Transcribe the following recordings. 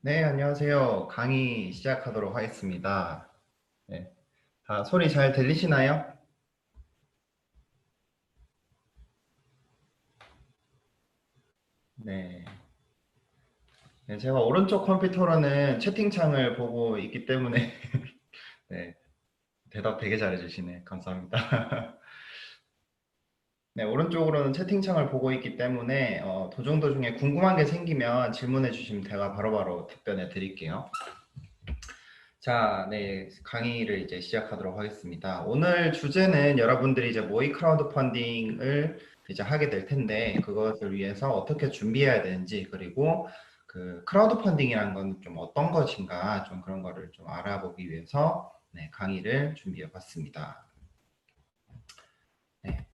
네, 안녕하세요. 강의 시작하도록 하겠습니다. 네, 소리 잘 들리시나요? 네. 네, 제가 오른쪽 컴퓨터로는 채팅창을 보고 있기 때문에 네, 대답 되게 잘해주시네. 감사합니다. 네, 오른쪽으로는 채팅창을 보고 있기 때문에 도중 도중에 궁금한 게 생기면 질문해 주시면 제가 바로바로 답변해 드릴게요. 자, 네, 강의를 이제 시작하도록 하겠습니다. 오늘 주제는 여러분들이 이제 모의 크라우드 펀딩을 이제 하게 될 텐데, 그것을 위해서 어떻게 준비해야 되는지, 그리고 그 크라우드 펀딩이라는 건 좀 어떤 것인가, 좀 그런 거를 좀 알아보기 위해서 네, 강의를 준비해 봤습니다. 네.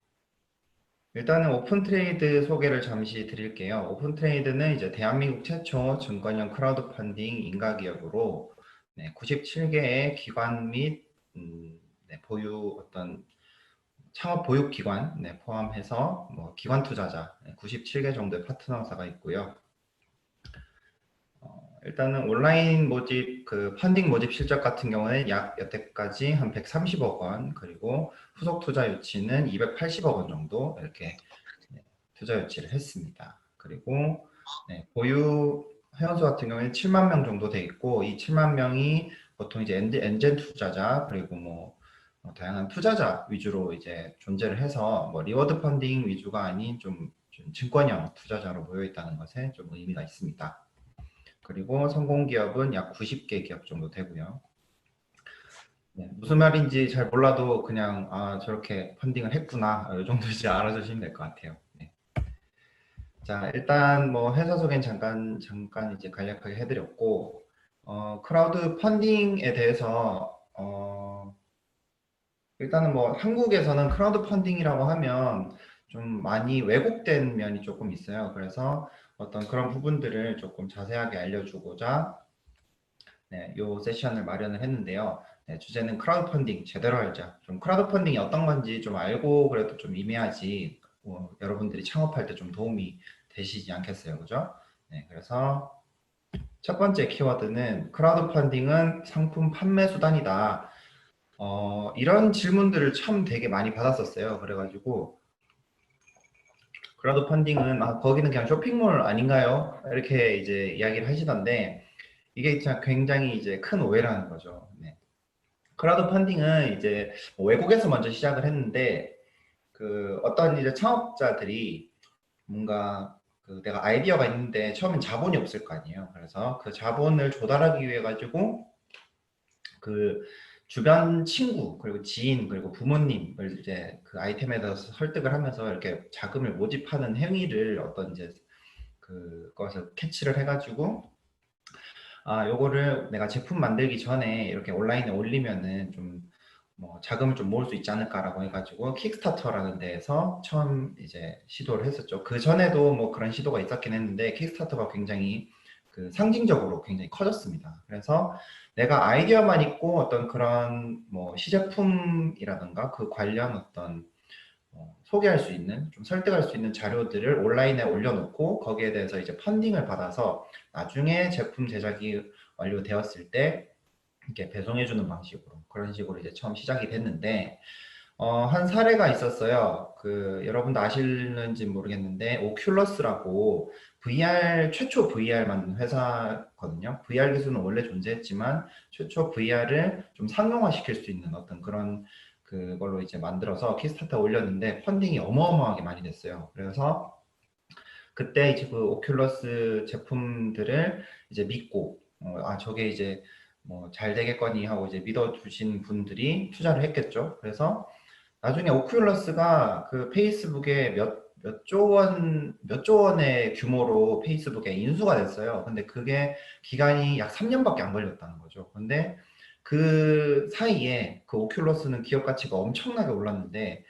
일단은 오픈 트레이드 소개를 잠시 드릴게요. 오픈 트레이드는 이제 대한민국 최초 증권형 크라우드 펀딩 인가기업으로 97개의 기관 및 네, 보유 어떤 창업 보육 기관 포함해서 뭐 기관 투자자 97개 정도의 파트너사가 있고요. 일단은 온라인 모집 그 펀딩 모집 실적 같은 경우는 약 여태까지 한 130억 원, 그리고 후속 투자 유치는 280억 원 정도 이렇게 투자 유치를 했습니다. 그리고 보유 회원수 같은 경우에는 7만 명 정도 돼 있고, 이 7만 명이 보통 이제 엔젤 투자자, 그리고 다양한 투자자 위주로 이제 존재를 해서 리워드 펀딩 위주가 아닌 좀 증권형 투자자로 모여 있다는 것에 좀 의미가 있습니다. 그리고 성공 기업은 약 90개 기업 정도 되고요. 네, 무슨 말인지 잘 몰라도 그냥 저렇게 펀딩을 했구나, 이 정도 이제 알아주시면 될 것 같아요. 네. 자, 일단 회사 소개는 잠깐 이제 간략하게 해드렸고, 크라우드 펀딩에 대해서 일단은 한국에서는 크라우드 펀딩이라고 하면 좀 많이 왜곡된 면이 조금 있어요. 그래서 어떤 그런 부분들을 조금 자세하게 알려주고자 요 세션을 마련을 했는데요. 주제는 크라우드 펀딩 제대로 알자. 좀 크라우드 펀딩이 어떤 건지 좀 알고 그래도 좀 임해야지 여러분들이 창업할 때 좀 도움이 되시지 않겠어요, 그죠? 그래서 첫 번째 키워드는 크라우드 펀딩은 상품 판매 수단이다. 이런 질문들을 참 되게 많이 받았었어요. 그래가지고 크라우드 펀딩은 거기는 그냥 쇼핑몰 아닌가요? 이렇게 이제 이야기를 하시던데, 이게 진짜 굉장히 이제 큰 오해라는 거죠. 크라우드 펀딩은 이제 외국에서 먼저 시작을 했는데, 그 어떤 이제 창업자들이 뭔가 내가 아이디어가 있는데 처음엔 자본이 없을 거 아니에요. 그래서 그 자본을 조달하기 위해 가지고 그 주변 친구, 그리고 지인, 그리고 부모님을 이제 그 아이템에 대해서 설득을 하면서 이렇게 자금을 모집하는 행위를 어떤 이제 그것을 캐치를 해가지고, 요거를 내가 제품 만들기 전에 이렇게 온라인에 올리면은 좀 자금을 좀 모을 수 있지 않을까라고 해가지고 킥스타터라는 데에서 처음 이제 시도를 했었죠. 그 전에도 그런 시도가 있었긴 했는데, 킥스타터가 굉장히 상징적으로 굉장히 커졌습니다. 그래서 내가 아이디어만 있고 어떤 그런 시제품이라든가 그 관련 어떤 소개할 수 있는, 좀 설득할 수 있는 자료들을 온라인에 올려놓고 거기에 대해서 이제 펀딩을 받아서 나중에 제품 제작이 완료되었을 때 이렇게 배송해주는 방식으로, 그런 식으로 이제 처음 시작이 됐는데, 한 사례가 있었어요. 여러분도 아실는지 모르겠는데, 오큘러스라고 최초 VR 만든 회사거든요. VR 기술은 원래 존재했지만, 최초 VR을 좀 상용화 시킬 수 있는 어떤 그런 그걸로 이제 만들어서 킥스타터에 올렸는데, 펀딩이 어마어마하게 많이 됐어요. 그래서 그때 이제 그 오큘러스 제품들을 이제 믿고, 저게 이제 잘 되겠거니 하고 이제 믿어주신 분들이 투자를 했겠죠. 그래서 나중에 오큘러스가 그 페이스북에 몇 조 원의 규모로 페이스북에 인수가 됐어요. 근데 그게 기간이 약 3년밖에 안 걸렸다는 거죠. 근데 그 사이에 그 오큘러스는 기업 가치가 엄청나게 올랐는데,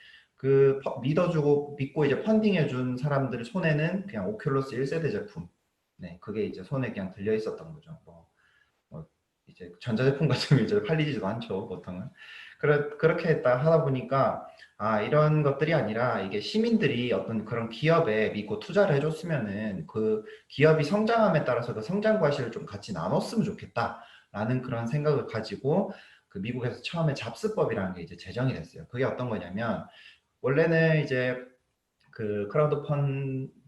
믿어주고 믿고 이제 펀딩해준 사람들 손에는 그냥 오큘러스 1세대 제품, 그게 이제 손에 그냥 들려 있었던 거죠. 이제 전자제품 같은 게 이제 팔리지도 않죠, 보통은. 그렇게 딱 하다 보니까 아, 이런 것들이 아니라 이게 시민들이 어떤 그런 기업에 믿고 투자를 해줬으면은 그 기업이 성장함에 따라서 그 성장 과실을 좀 같이 나눴으면 좋겠다라는 그런 생각을 가지고 그 미국에서 처음에 잡스법이라는 게 이제 제정이 됐어요. 그게 어떤 거냐면 원래는 이제 그 크라우드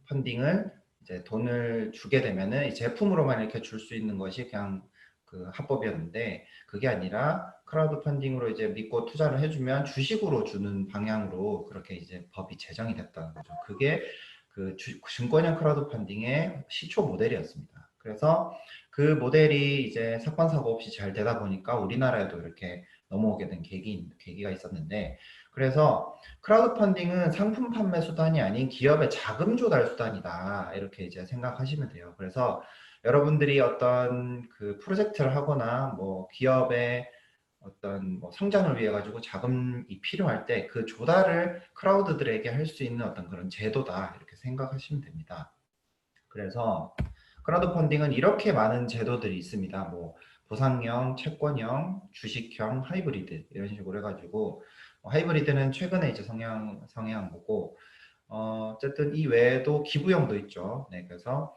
펀딩을 이제 돈을 주게 되면은 이 제품으로만 이렇게 줄 수 있는 것이 그냥 그 합법이었는데 그게 아니라 크라우드 펀딩으로 이제 믿고 투자를 해주면 주식으로 주는 방향으로 그렇게 이제 법이 제정이 됐다는 거죠. 그게 그 증권형 크라우드 펀딩의 시초 모델이었습니다. 그래서 그 모델이 이제 사건 사고 없이 잘 되다 보니까 우리나라에도 이렇게 넘어오게 된 계기가 있었는데 그래서 크라우드 펀딩은 상품 판매 수단이 아닌 기업의 자금 조달 수단이다. 이렇게 이제 생각하시면 돼요. 그래서 여러분들이 어떤 그 프로젝트를 하거나 뭐 기업의 어떤 뭐 성장을 위해 가지고 자금이 필요할 때 그 조달을 크라우드들에게 할 수 있는 어떤 그런 제도다. 이렇게 생각하시면 됩니다. 그래서 크라우드 펀딩은 이렇게 많은 제도들이 있습니다. 뭐 보상형, 채권형, 주식형, 하이브리드 이런 식으로 해가지고 하이브리드는 최근에 이제 성행한 거고 어쨌든 이 외에도 기부형도 있죠. 네, 그래서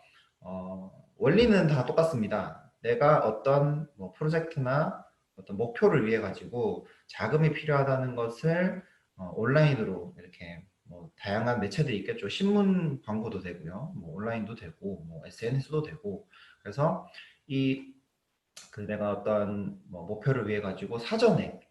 원리는 다 똑같습니다. 내가 어떤 뭐 프로젝트나 어떤 목표를 위해 가지고 자금이 필요하다는 것을 온라인으로 이렇게 뭐 다양한 매체들이 있겠죠. 신문 광고도 되고요. 뭐 온라인도 되고 뭐 SNS도 되고 그래서 이 그 내가 어떤 뭐 목표를 위해 가지고 사전에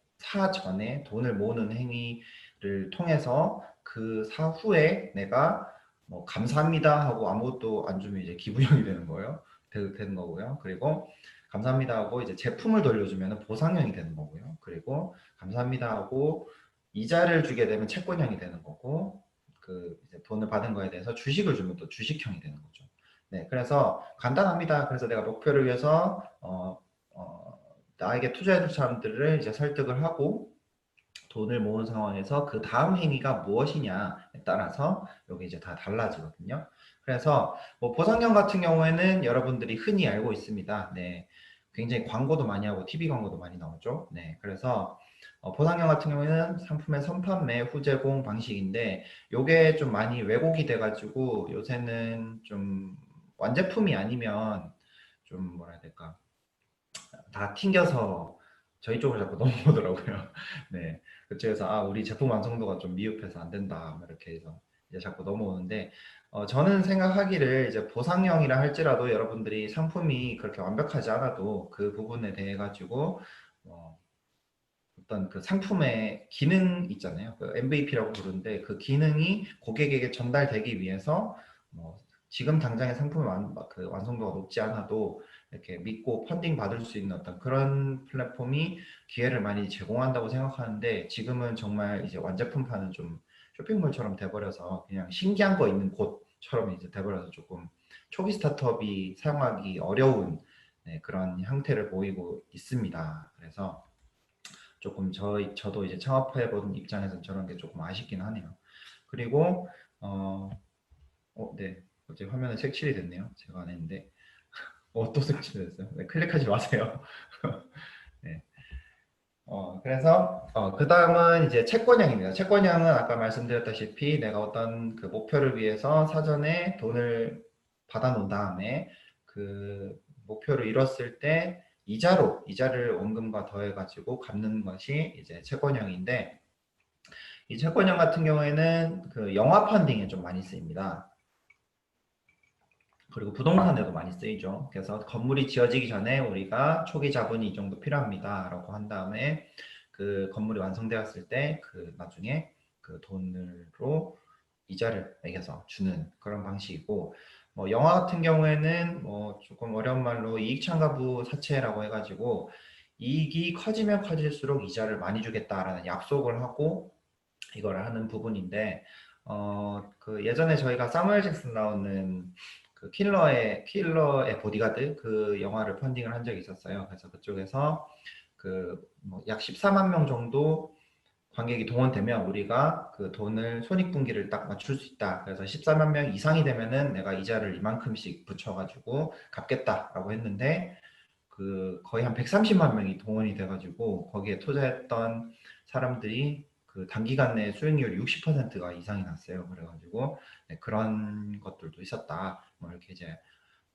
돈을 모으는 행위를 통해서 그 사후에 내가 뭐 감사합니다 하고 아무것도 안 주면 이제 기부형이 되는 거예요. 되는 거고요. 그리고 감사합니다 하고 이제 제품을 돌려주면 보상형이 되는 거고요. 그리고 감사합니다 하고 이자를 주게 되면 채권형이 되는 거고 그 이제 돈을 받은 거에 대해서 주식을 주면 또 주식형이 되는 거죠. 네, 그래서 간단합니다. 그래서 내가 목표를 위해서 나에게 투자해줄 사람들을 이제 설득을 하고 돈을 모은 상황에서 그 다음 행위가 무엇이냐에 따라서 여기 이제 다 달라지거든요. 그래서 뭐 보상형 같은 경우에는 여러분들이 흔히 알고 있습니다. 네, 굉장히 광고도 많이 하고 TV 광고도 많이 나오죠. 네, 그래서 보상형 같은 경우에는 상품의 선판매 후제공 방식인데 요게 좀 많이 왜곡이 돼가지고 요새는 좀 완제품이 아니면 좀 뭐라 해야 될까 다 튕겨서 저희 쪽으로 자꾸 넘어오더라고요. 네. 그쪽에서 아, 우리 제품 완성도가 좀 미흡해서 안 된다. 뭐 이렇게 해서 이제 자꾸 넘어오는데 저는 생각하기를 이제 보상형이라 할지라도 여러분들이 상품이 그렇게 완벽하지 않아도 그 부분에 대해 가지고 어, 어떤 그 상품의 기능 있잖아요. 그 MVP라고 부르는데 그 기능이 고객에게 전달되기 위해서 뭐 지금 당장의 상품의 그 완성도가 높지 않아도 이렇게 믿고 펀딩 받을 수 있는 어떤 그런 플랫폼이 기회를 많이 제공한다고 생각하는데 지금은 정말 이제 완제품판은 좀 쇼핑몰처럼 돼버려서 그냥 신기한 거 있는 곳처럼 이제 돼버려서 조금 초기 스타트업이 사용하기 어려운 네, 그런 형태를 보이고 있습니다. 그래서 조금 저도 이제 창업해본 입장에서는 저런 게 조금 아쉽긴 하네요. 그리고 네, 갑자기 화면에 색칠이 됐네요. 제가 안 했는데 또 색칠이 됐어요. 네, 클릭하지 마세요. 네. 그래서 그 다음은 이제 채권형입니다. 채권형은 아까 말씀드렸다시피 내가 어떤 그 목표를 위해서 사전에 돈을 받아 놓은 다음에 그 목표를 이뤘을 때 이자를 원금과 더해 가지고 갚는 것이 이제 채권형인데 이 채권형 같은 경우에는 그 영화 펀딩에 좀 많이 쓰입니다. 그리고 부동산에도 많이 쓰이죠. 그래서 건물이 지어지기 전에 우리가 초기 자본이 이 정도 필요합니다. 라고 한 다음에 그 건물이 완성되었을 때 그 나중에 그 돈으로 이자를 매겨서 주는 그런 방식이고 뭐 영화 같은 경우에는 뭐 조금 어려운 말로 이익 참가부 사채라고 해가지고 이익이 커지면 커질수록 이자를 많이 주겠다라는 약속을 하고 이걸 하는 부분인데 그 예전에 저희가 사무엘 잭슨 나오는 그 킬러의 보디가드 그 영화를 펀딩을 한 적이 있었어요. 그래서 그쪽에서 그 뭐 약 14만 명 정도 관객이 동원되면 우리가 그 돈을 손익분기를 딱 맞출 수 있다. 그래서 14만 명 이상이 되면은 내가 이자를 이만큼씩 붙여가지고 갚겠다라고 했는데 거의 한 130만 명이 동원이 돼가지고 거기에 투자했던 사람들이 그 단기간 내에 수익률이 60%가 이상이 났어요. 그래가지고 네, 그런 것들도 있었다. 뭐 이렇게 이제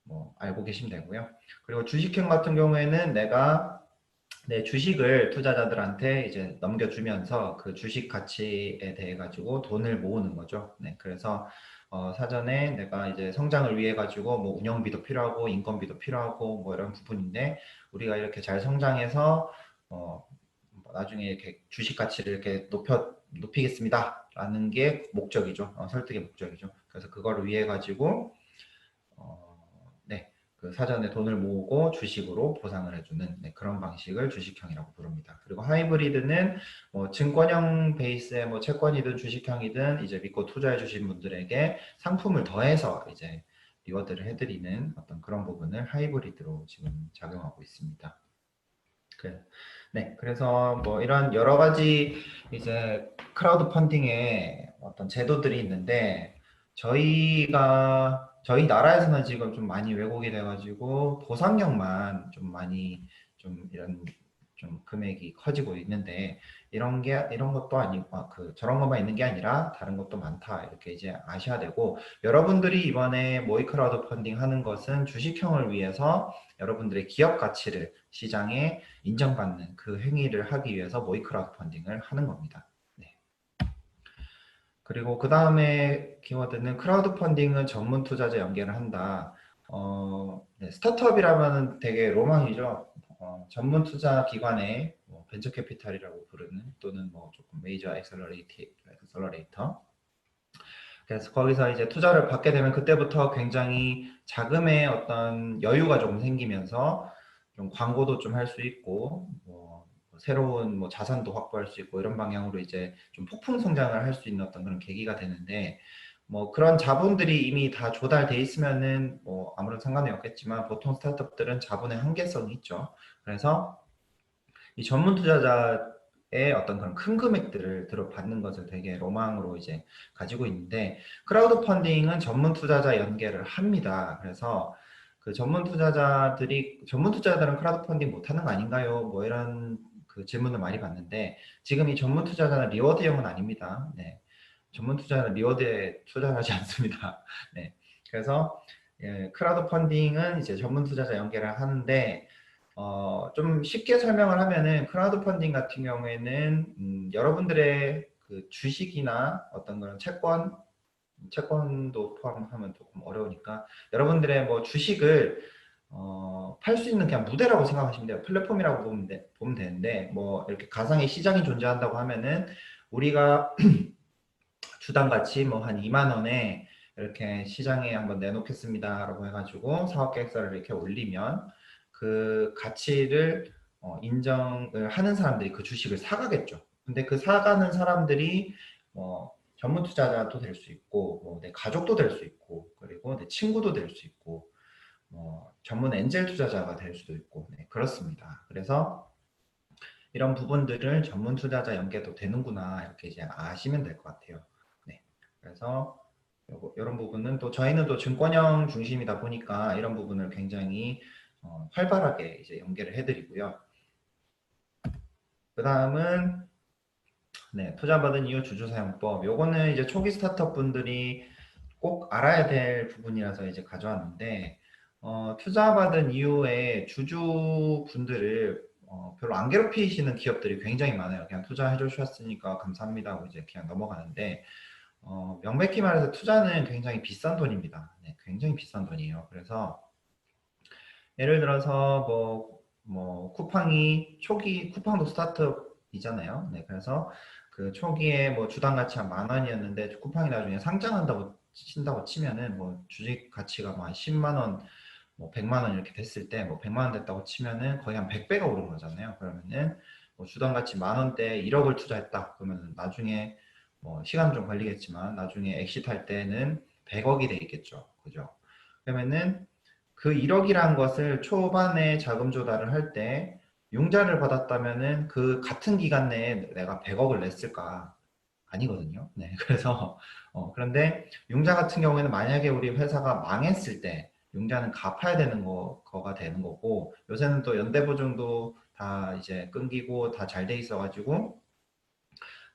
뭐 알고 계시면 되고요. 그리고 주식형 같은 경우에는 내가 내 주식을 투자자들한테 이제 넘겨주면서 그 주식 가치에 대해 가지고 돈을 모으는 거죠. 네, 그래서 사전에 내가 이제 성장을 위해 가지고 뭐 운영비도 필요하고 인건비도 필요하고 뭐 이런 부분인데 우리가 이렇게 잘 성장해서 뭐 나중에 이렇게 주식 가치를 이렇게 높이겠습니다라는 게 목적이죠. 설득의 목적이죠. 그래서 그걸 위해 가지고 네, 그 사전에 돈을 모으고 주식으로 보상을 해주는 네, 그런 방식을 주식형이라고 부릅니다. 그리고 하이브리드는 뭐 증권형 베이스의 뭐 채권이든 주식형이든 이제 믿고 투자해 주신 분들에게 상품을 더해서 이제 리워드를 해드리는 어떤 그런 부분을 하이브리드로 지금 작용하고 있습니다. 네, 그래서 뭐 이런 여러 가지 이제 크라우드 펀딩의 어떤 제도들이 있는데 저희 나라에서는 지금 좀 많이 왜곡이 돼가지고 보상형만 좀 많이 좀 이런 좀 금액이 커지고 있는데 이런 것도 아니고 저런 것만 있는 게 아니라 다른 것도 많다 이렇게 이제 아셔야 되고 여러분들이 이번에 모의 크라우드 펀딩 하는 것은 주식형을 위해서 여러분들의 기업 가치를 시장에 인정받는 그 행위를 하기 위해서 모의 크라우드 펀딩을 하는 겁니다. 네. 그리고 그 다음에 키워드는 크라우드 펀딩은 전문 투자자 연계를 한다. 네, 스타트업이라면 되게 로망이죠. 전문 투자 기관의 뭐 벤처 캐피탈이라고 부르는 또는 뭐 조금 메이저 엑셀러레이터. 그래서 거기서 이제 투자를 받게 되면 그때부터 굉장히 자금의 어떤 여유가 좀 생기면서 좀 광고도 좀 할 수 있고 뭐 새로운 뭐 자산도 확보할 수 있고 이런 방향으로 이제 좀 폭풍 성장을 할 수 있는 어떤 그런 계기가 되는데 뭐 그런 자본들이 이미 다 조달돼 있으면은 뭐 아무런 상관이 없겠지만 보통 스타트업들은 자본의 한계성이 있죠. 그래서 이 전문 투자자의 어떤 그런 큰 금액들을 받는 것을 되게 로망으로 이제 가지고 있는데 크라우드 펀딩은 전문 투자자 연계를 합니다. 그래서 그 전문 투자자들은 크라우드 펀딩 못 하는 거 아닌가요? 뭐 이런 그 질문을 많이 받는데 지금 이 전문 투자자는 리워드형은 아닙니다. 네. 전문 투자자는 리워드에 투자하지 않습니다. 네. 그래서 크라우드 펀딩은 이제 전문 투자자 연계를 하는데 좀 쉽게 설명을 하면은 크라우드 펀딩 같은 경우에는 여러분들의 그 주식이나 어떤 그런 채권도 포함하면 조금 어려우니까 여러분들의 뭐 주식을 팔 수 있는 그냥 무대라고 생각하시면 돼요. 플랫폼이라고 보면 되는데 뭐 이렇게 가상의 시장이 존재한다고 하면은 우리가 주당 가치 뭐 한 2만 원에 이렇게 시장에 한번 내놓겠습니다라고 해가지고 사업 계획서를 이렇게 올리면 그 가치를 인정을 하는 사람들이 그 주식을 사가겠죠. 근데 그 사가는 사람들이 뭐 전문 투자자도 될 수 있고 뭐 내 가족도 될 수 있고 그리고 내 친구도 될 수 있고 뭐 전문 엔젤 투자자가 될 수도 있고 네, 그렇습니다. 그래서 이런 부분들을 전문 투자자 연계도 되는구나 이렇게 이제 아시면 될 것 같아요. 네, 그래서 이런 부분은 또 저희는 또 증권형 중심이다 보니까 이런 부분을 굉장히 활발하게 이제 연계를 해드리고요. 그 다음은 네, 투자받은 이후 주주사용법. 요거는 이제 초기 스타트업 분들이 꼭 알아야 될 부분이라서 이제 가져왔는데 투자받은 이후에 주주분들을 별로 안 괴롭히시는 기업들이 굉장히 많아요. 그냥 투자해 주셨으니까 감사합니다 하고 이제 그냥 넘어가는데 명백히 말해서 투자는 굉장히 비싼 돈입니다. 네, 굉장히 비싼 돈이에요. 그래서 예를 들어서 뭐 쿠팡도 스타트업이잖아요. 네, 그래서 그 초기에 뭐 주당 가치 한 10,000원이었는데 쿠팡이 나중에 상장한다고 친다고 치면은 뭐 주식 가치가 뭐 한 10만 원, 뭐 100만 원 이렇게 됐을 때 뭐 100만 원 됐다고 치면은 거의 한 100배가 오른 거잖아요. 그러면은 뭐 주당 가치 10,000원대 1억을 투자했다. 그러면 나중에 뭐 시간 좀 걸리겠지만 나중에 엑시트 할 때는 100억이 돼 있겠죠. 그죠? 그러면은 그 1억이란 것을 초반에 자금 조달을 할 때 융자를 받았다면은 그 같은 기간 내에 내가 100억을 냈을까? 아니거든요. 네. 그래서 그런데 융자 같은 경우에는 만약에 우리 회사가 망했을 때 융자는 갚아야 되는 거가 되는 거고, 요새는 또 연대보증도 다 이제 끊기고 다 잘 돼 있어가지고,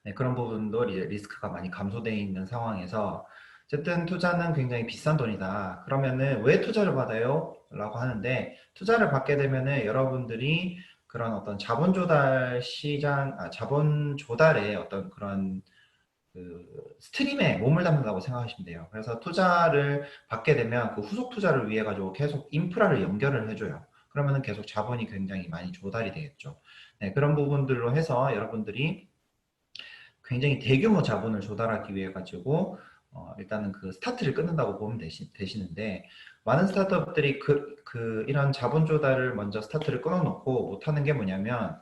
네, 그런 부분도 이제 리스크가 많이 감소되어 있는 상황에서 어쨌든 투자는 굉장히 비싼 돈이다. 그러면은 왜 투자를 받아요? 라고 하는데, 투자를 받게 되면은 여러분들이 그런 어떤 자본 조달 시장, 자본 조달의 어떤 그런 그 스트림에 몸을 담는다고 생각하시면 돼요. 그래서 투자를 받게 되면 그 후속 투자를 위해 가지고 계속 인프라를 연결을 해줘요. 그러면은 계속 자본이 굉장히 많이 조달이 되겠죠. 네, 그런 부분들로 해서 여러분들이 굉장히 대규모 자본을 조달하기 위해 가지고 일단은 그 스타트를 끊는다고 보면 되시는데, 많은 스타트업들이 이런 자본 조달을 먼저 스타트를 끊어놓고 못하는 게 뭐냐면,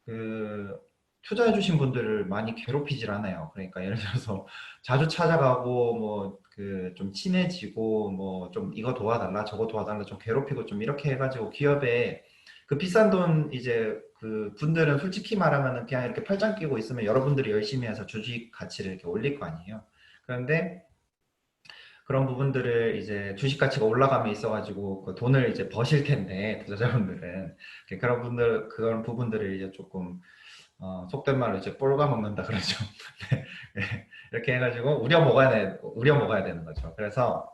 그 투자해 주신 분들을 많이 괴롭히질 않아요. 그러니까 예를 들어서 자주 찾아가고 뭐 그 좀 친해지고 뭐 좀 이거 도와달라 저거 도와달라 좀 괴롭히고 좀 이렇게 해가지고 기업에 그 비싼 돈 이제 그 분들은 솔직히 말하면은 그냥 이렇게 팔짱 끼고 있으면 여러분들이 열심히 해서 주식 가치를 이렇게 올릴 거 아니에요. 그런데 그런 부분들을 이제 주식 가치가 올라감에 있어가지고 그 돈을 이제 버실 텐데 투자자분들은 그런 부분들을 이제 조금 속된 말로 이제 뻘가 먹는다 그러죠. 네, 네. 이렇게 해가지고 우려 먹어야 되는 거죠. 그래서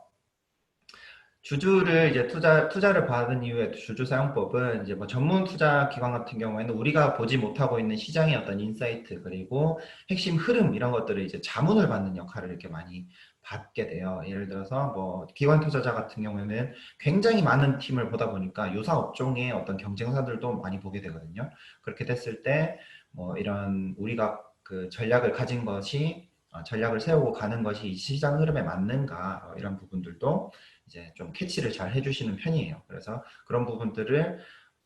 주주를 이제 투자를 받은 이후에 주주 사용법은 이제 뭐 전문 투자 기관 같은 경우에는 우리가 보지 못하고 있는 시장의 어떤 인사이트 그리고 핵심 흐름 이런 것들을 이제 자문을 받는 역할을 이렇게 많이 받게 돼요. 예를 들어서 뭐 기관 투자자 같은 경우에는 굉장히 많은 팀을 보다 보니까 유사 업종의 어떤 경쟁사들도 많이 보게 되거든요. 그렇게 됐을 때 뭐 이런 우리가 그 전략을 가진 것이 전략을 세우고 가는 것이 이 시장 흐름에 맞는가 이런 부분들도 이제 좀 캐치를 잘 해주시는 편이에요. 그래서 그런 부분들을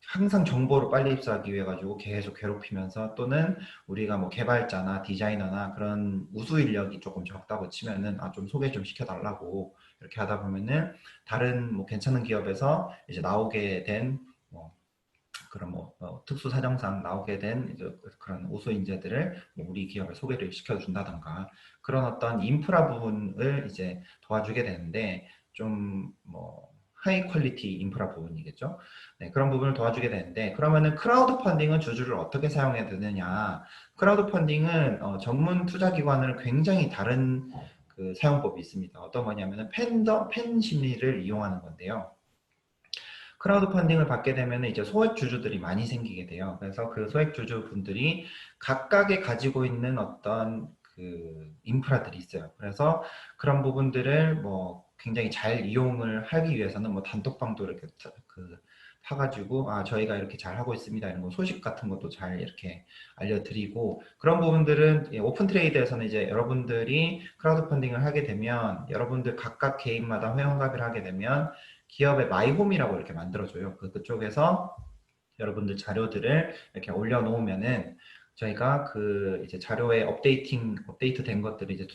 항상 정보를 빨리 입수하기 위해 가지고 계속 괴롭히면서, 또는 우리가 뭐 개발자나 디자이너나 그런 우수 인력이 조금 적다고 치면은 좀 소개 좀 시켜달라고 이렇게 하다 보면은 다른 뭐 괜찮은 기업에서 이제 나오게 된뭐 그런 특수 사정상 나오게 된 이제 그런 우수 인재들을 뭐 우리 기업에 소개를 시켜준다던가 그런 어떤 인프라 부분을 이제 도와주게 되는데, 좀 뭐 하이 퀄리티 인프라 부분이겠죠. 네, 그런 부분을 도와주게 되는데, 그러면은 크라우드 펀딩은 주주를 어떻게 사용해야 되느냐? 크라우드 펀딩은 전문 투자 기관을 굉장히 다른 그 사용법이 있습니다. 어떤 거냐면은 팬 심리를 이용하는 건데요. 크라우드 펀딩을 받게 되면 이제 소액 주주들이 많이 생기게 돼요. 그래서 그 소액 주주분들이 각각의 가지고 있는 어떤 그 인프라들이 있어요. 그래서 그런 부분들을 뭐 굉장히 잘 이용을 하기 위해서는 뭐 단톡방도 이렇게 파가지고 저희가 이렇게 잘 하고 있습니다 이런 거 소식 같은 것도 잘 이렇게 알려드리고, 그런 부분들은 오픈 트레이드에서는 이제 여러분들이 크라우드 펀딩을 하게 되면 여러분들 각각 개인마다 회원가입을 하게 되면 기업의 마이홈이라고 이렇게 만들어줘요. 그쪽에서 여러분들 자료들을 이렇게 올려놓으면은 저희가 그 이제 자료에 업데이트 된 것들을 이제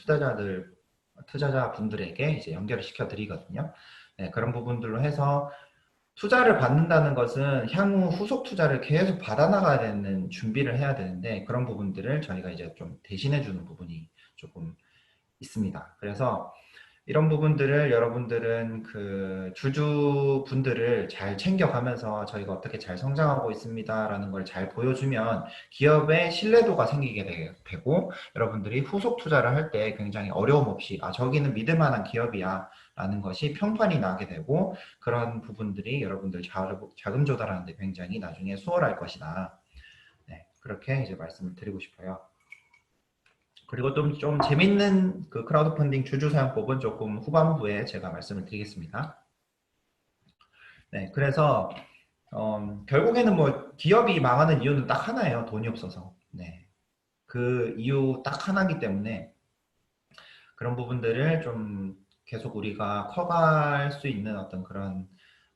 투자자분들에게 이제 연결을 시켜 드리거든요. 네, 그런 부분들로 해서 투자를 받는다는 것은 향후 후속 투자를 계속 받아나가야 되는 준비를 해야 되는데, 그런 부분들을 저희가 이제 좀 대신해 주는 부분이 조금 있습니다. 그래서 이런 부분들을 여러분들은 그 주주분들을 잘 챙겨가면서 저희가 어떻게 잘 성장하고 있습니다라는 걸 잘 보여주면 기업의 신뢰도가 생기게 되고, 여러분들이 후속 투자를 할 때 굉장히 어려움 없이 저기는 믿을 만한 기업이야 라는 것이 평판이 나게 되고, 그런 부분들이 여러분들 자금 조달하는데 굉장히 나중에 수월할 것이다. 네, 그렇게 이제 말씀을 드리고 싶어요. 그리고 좀 재밌는 그 크라우드 펀딩 주주 사용법은 조금 후반부에 제가 말씀을 드리겠습니다. 네, 그래서 결국에는 뭐 기업이 망하는 이유는 딱 하나예요. 돈이 없어서. 네, 그 이유 딱 하나이기 때문에 그런 부분들을 좀 계속 우리가 커갈 수 있는 어떤 그런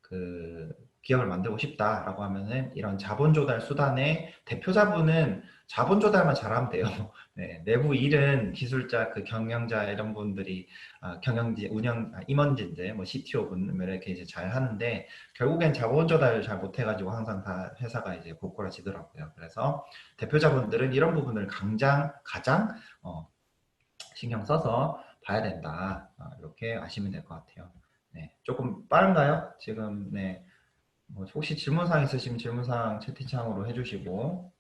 그 기업을 만들고 싶다라고 하면은 이런 자본 조달 수단의 대표자분은 자본 조달만 잘하면 돼요. 네, 내부 일은 기술자, 그 경영자 이런 분들이 경영지, 임원진들, 뭐 CTO분 뭐 이렇게 이제 잘 하는데, 결국엔 자본 조달을 잘 못해가지고 항상 다 회사가 이제 고꾸라지더라고요. 그래서 대표자분들은 이런 부분을 가장 신경 써서 봐야 된다. 이렇게 아시면 될 것 같아요. 네, 조금 빠른가요? 지금 네, 뭐 혹시 질문사항 있으시면 질문사항 채팅창으로 해주시고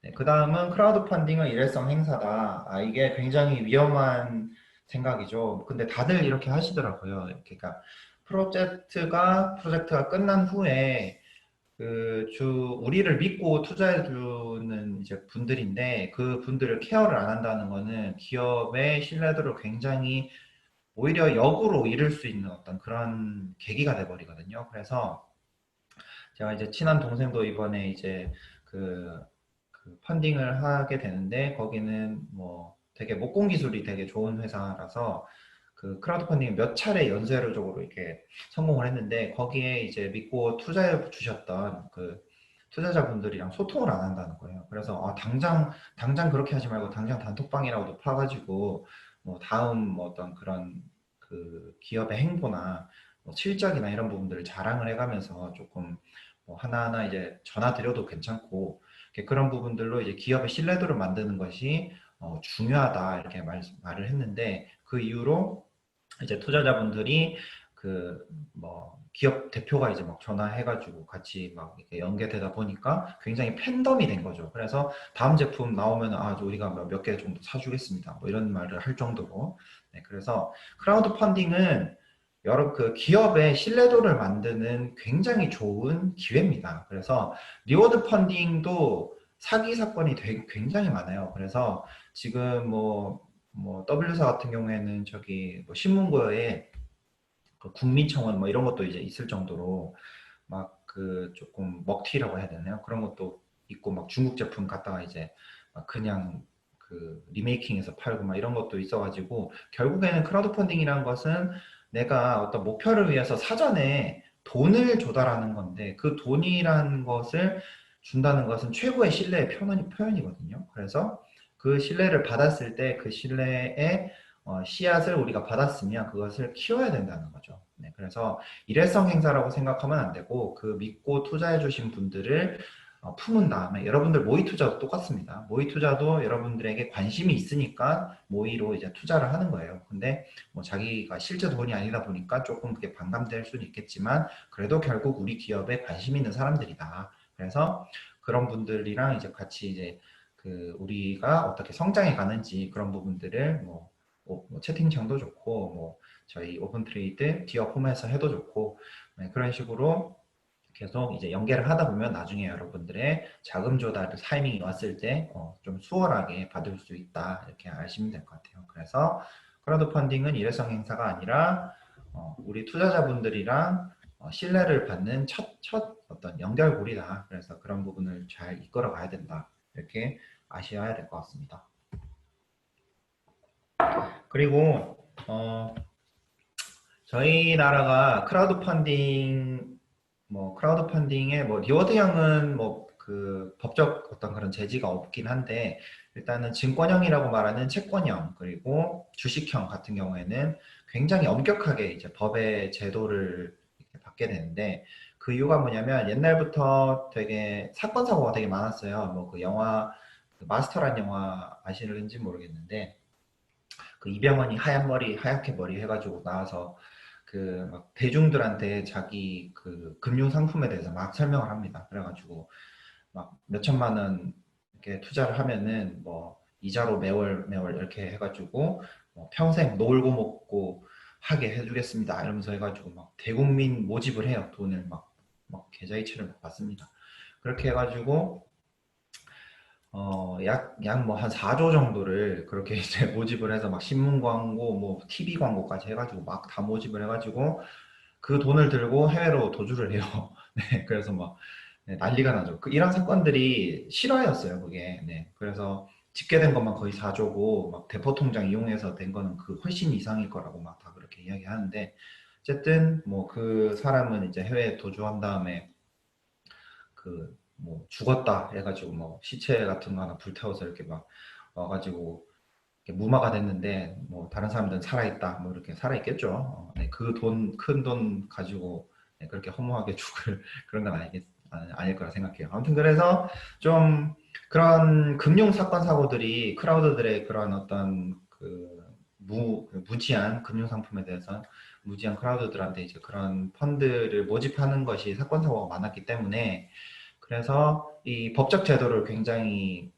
네, 그 다음은 크라우드 펀딩은 일회성 행사다. 이게 굉장히 위험한 생각이죠. 근데 다들 이렇게 하시더라고요. 그러니까 프로젝트가 끝난 후에 우리를 믿고 투자해주는 이제 분들인데 그 분들을 케어를 안 한다는 거는 기업의 신뢰도를 굉장히 오히려 역으로 잃을 수 있는 어떤 그런 계기가 돼버리거든요. 그래서 제가 이제 친한 동생도 이번에 이제 그, 그 펀딩을 하게 되는데 거기는 뭐 되게 목공 기술이 되게 좋은 회사라서 그 크라우드 펀딩 몇 차례 연쇄적으로 이렇게 성공을 했는데 거기에 이제 믿고 투자해 주셨던 그 투자자분들이랑 소통을 안 한다는 거예요. 그래서 당장 그렇게 하지 말고 당장 단톡방이라도 파가지고 뭐 다음 뭐 어떤 그런 그 기업의 행보나 뭐 실적이나 이런 부분들을 자랑을 해가면서 조금 뭐 하나하나 이제 전화 드려도 괜찮고 그런 부분들로 이제 기업의 신뢰도를 만드는 것이 중요하다 이렇게 말을 했는데 그 이후로 이제 투자자분들이 그 뭐 기업 대표가 이제 막 전화해가지고 같이 막 이렇게 연계되다 보니까 굉장히 팬덤이 된 거죠. 그래서 다음 제품 나오면 우리가 몇 개 정도 사주겠습니다. 뭐 이런 말을 할 정도로. 네, 그래서 크라우드 펀딩은 여러 그 기업의 신뢰도를 만드는 굉장히 좋은 기회입니다. 그래서 리워드 펀딩도 사기 사건이 굉장히 많아요. 그래서 지금 뭐 W사 같은 경우에는 저기 뭐 신문고에 그 국민청원 뭐 이런 것도 이제 있을 정도로 막 그 조금 먹튀라고 해야 되나요? 그런 것도 있고 막 중국 제품 갖다가 이제 막 그냥 그 리메이킹해서 팔고 막 이런 것도 있어가지고 결국에는 크라우드 펀딩이라는 것은 내가 어떤 목표를 위해서 사전에 돈을 조달하는 건데 그 돈이라는 것을 준다는 것은 최고의 신뢰의 표현이거든요. 그래서 그 신뢰를 받았을 때 그 신뢰의 씨앗을 우리가 받았으면 그것을 키워야 된다는 거죠. 네, 그래서 일회성 행사라고 생각하면 안 되고 그 믿고 투자해 주신 분들을 품은 다음에 여러분들 모의 투자도 똑같습니다. 모의 투자도 여러분들에게 관심이 있으니까 모의로 이제 투자를 하는 거예요. 근데 뭐 자기가 실제 돈이 아니다 보니까 조금 그게 반감될 수는 있겠지만 그래도 결국 우리 기업에 관심 있는 사람들이다. 그래서 그런 분들이랑 이제 같이 이제 그 우리가 어떻게 성장해 가는지 그런 부분들을 뭐 채팅창도 좋고 뭐 저희 오픈트레이드 기업 홈에서 해도 좋고 네, 그런 식으로 계속 이제 연계를 하다 보면 나중에 여러분들의 자금 조달 타이밍이 왔을 때 좀 수월하게 받을 수 있다 이렇게 아시면 될 것 같아요. 그래서 크라우드 펀딩은 일회성 행사가 아니라 우리 투자자분들이랑 신뢰를 받는 첫 어떤 연결고리다. 그래서 그런 부분을 잘 이끌어 가야 된다. 이렇게 아셔야 될 것 같습니다. 그리고 저희 나라가 크라우드 펀딩의 뭐 리워드형은 뭐 그 법적 어떤 그런 제지가 없긴 한데 일단은 증권형이라고 말하는 채권형 그리고 주식형 같은 경우에는 굉장히 엄격하게 이제 법의 제도를 이렇게 받게 되는데 그 이유가 뭐냐면 옛날부터 되게 사건 사고가 되게 많았어요. 뭐 그 영화 그 마스터란 영화 아시는지 모르겠는데 그 이병헌이 하얗게 머리 해가지고 나와서 그 막 대중들한테 자기 그 금융 상품에 대해서 막 설명을 합니다. 그래가지고 막 몇천만 원 이렇게 투자를 하면은 뭐 이자로 매월 이렇게 해가지고 뭐 평생 놀고 먹고 하게 해주겠습니다. 이러면서 해가지고 막 대국민 모집을 해요. 돈을 막 계좌이체를 막 받습니다. 그렇게 해가지고 약 뭐 한 4조 정도를 그렇게 이제 모집을 해서 막 신문 광고, 뭐 TV 광고까지 해가지고 막 다 모집을 해가지고 그 돈을 들고 해외로 도주를 해요. 네, 그래서 막 네, 난리가 나죠. 이런 사건들이 실화였어요, 그게. 네, 그래서 집계된 것만 거의 4조고 막 대포 통장 이용해서 된 거는 그 훨씬 이상일 거라고 막 다 그렇게 이야기하는데 어쨌든 뭐 그 사람은 이제 해외에 도주한 다음에 그 뭐 죽었다 해가지고 뭐 시체 같은 거 하나 불태워서 이렇게 막 와가지고 이렇게 무마가 됐는데 뭐 다른 사람들은 살아있다 뭐 이렇게 살아있겠죠. 네, 그 큰 돈 가지고 네, 그렇게 허무하게 죽을 그런 건 아닐 거라 생각해요. 아무튼 그래서 좀 그런 금융 사건 사고들이 크라우드들의 그런 어떤 그 무지한 금융상품에 대해서 무지한 크라우드들한테 이제 그런 펀드를 모집하는 것이 사건 사고가 많았기 때문에 그래서 이 법적 제도를 굉장히